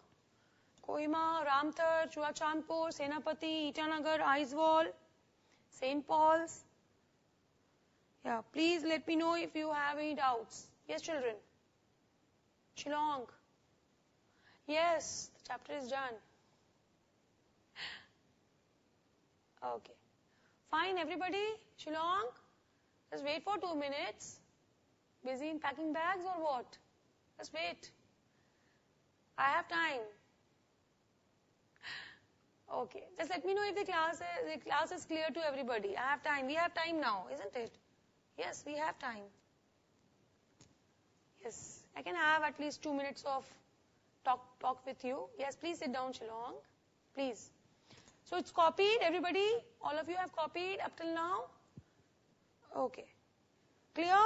Kohima, Ramthar, Churachandpur, Senapati, Itanagar, Aizwal, St. Paul's. Yeah, please let me know if you have any doubts. Yes, children. Shillong. Yes, the chapter is done. Okay. Fine, everybody? Shillong? Just wait for 2 minutes. Busy in packing bags or what? Just wait. I have time. Okay. Just let me know if the class is clear to everybody. I have time. We have time now, isn't it? Yes, we have time. Yes. I can have at least 2 minutes of talk with you. Yes, please sit down, Shillong. Please. So it's copied, everybody? All of you have copied up till now? Okay. Clear?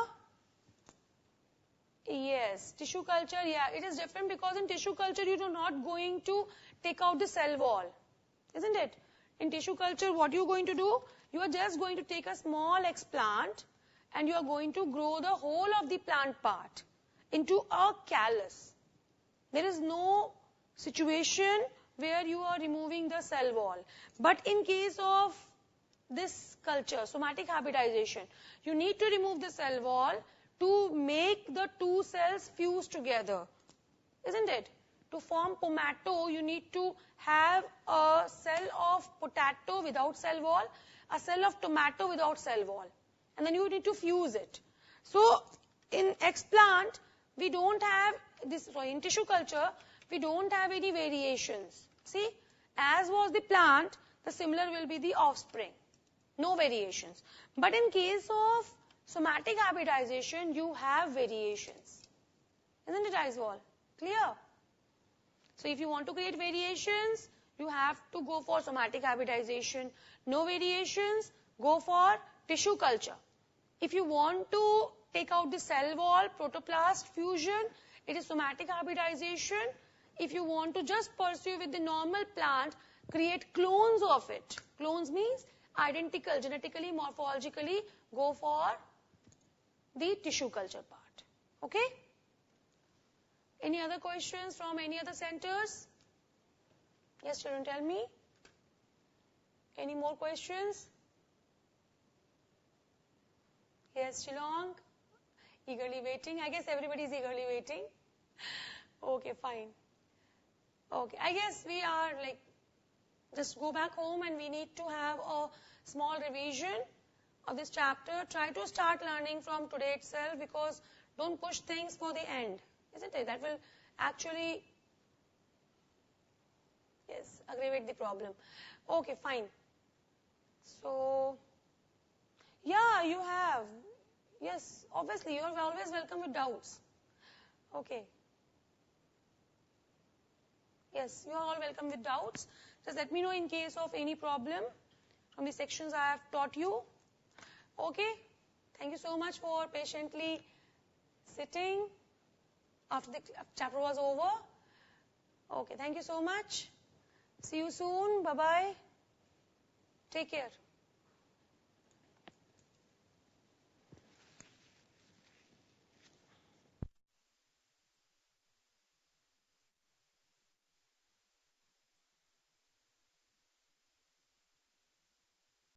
Yes. Tissue culture, yeah, it is different because in tissue culture you are not going to take out the cell wall. Isn't it? In tissue culture, what you are going to do? You are just going to take a small explant and you are going to grow the whole of the plant part into a callus. There is no situation where you are removing the cell wall. But in case of this culture, somatic hybridization, you need to remove the cell wall to make the two cells fuse together. Isn't it? To form pomato, you need to have a cell of potato without cell wall, a cell of tomato without cell wall. And then you need to fuse it. So, in explant, we don't have this, in tissue culture, we don't have any variations. See, as was the plant, the similar will be the offspring. No variations. But in case of somatic hybridization, you have variations. Isn't it, Aizwal? Clear? So if you want to create variations, you have to go for somatic hybridization. No variations, go for tissue culture. If you want to take out the cell wall, protoplast fusion, it is somatic hybridization. If you want to just pursue with the normal plant, create clones of it. Clones means identical, genetically, morphologically, go for the tissue culture part. Okay? Any other questions from any other centers? Yes, children, tell me. Any more questions? Yes, Shillong? Eagerly waiting. I guess everybody is eagerly waiting. Okay, fine. Okay, I guess we are like, just go back home and we need to have a small revision of this chapter. Try to start learning from today itself because don't push things for the end. Isn't it? That will actually, yes, aggravate the problem. Okay, fine. So, yeah, you have. Yes, obviously, you are always welcome with doubts. Okay. Yes, you are all welcome with doubts. Just let me know in case of any problem from the sections I have taught you. Okay. Thank you so much for patiently sitting after the chapter was over. Okay, thank you so much. See you soon. Bye-bye. Take care.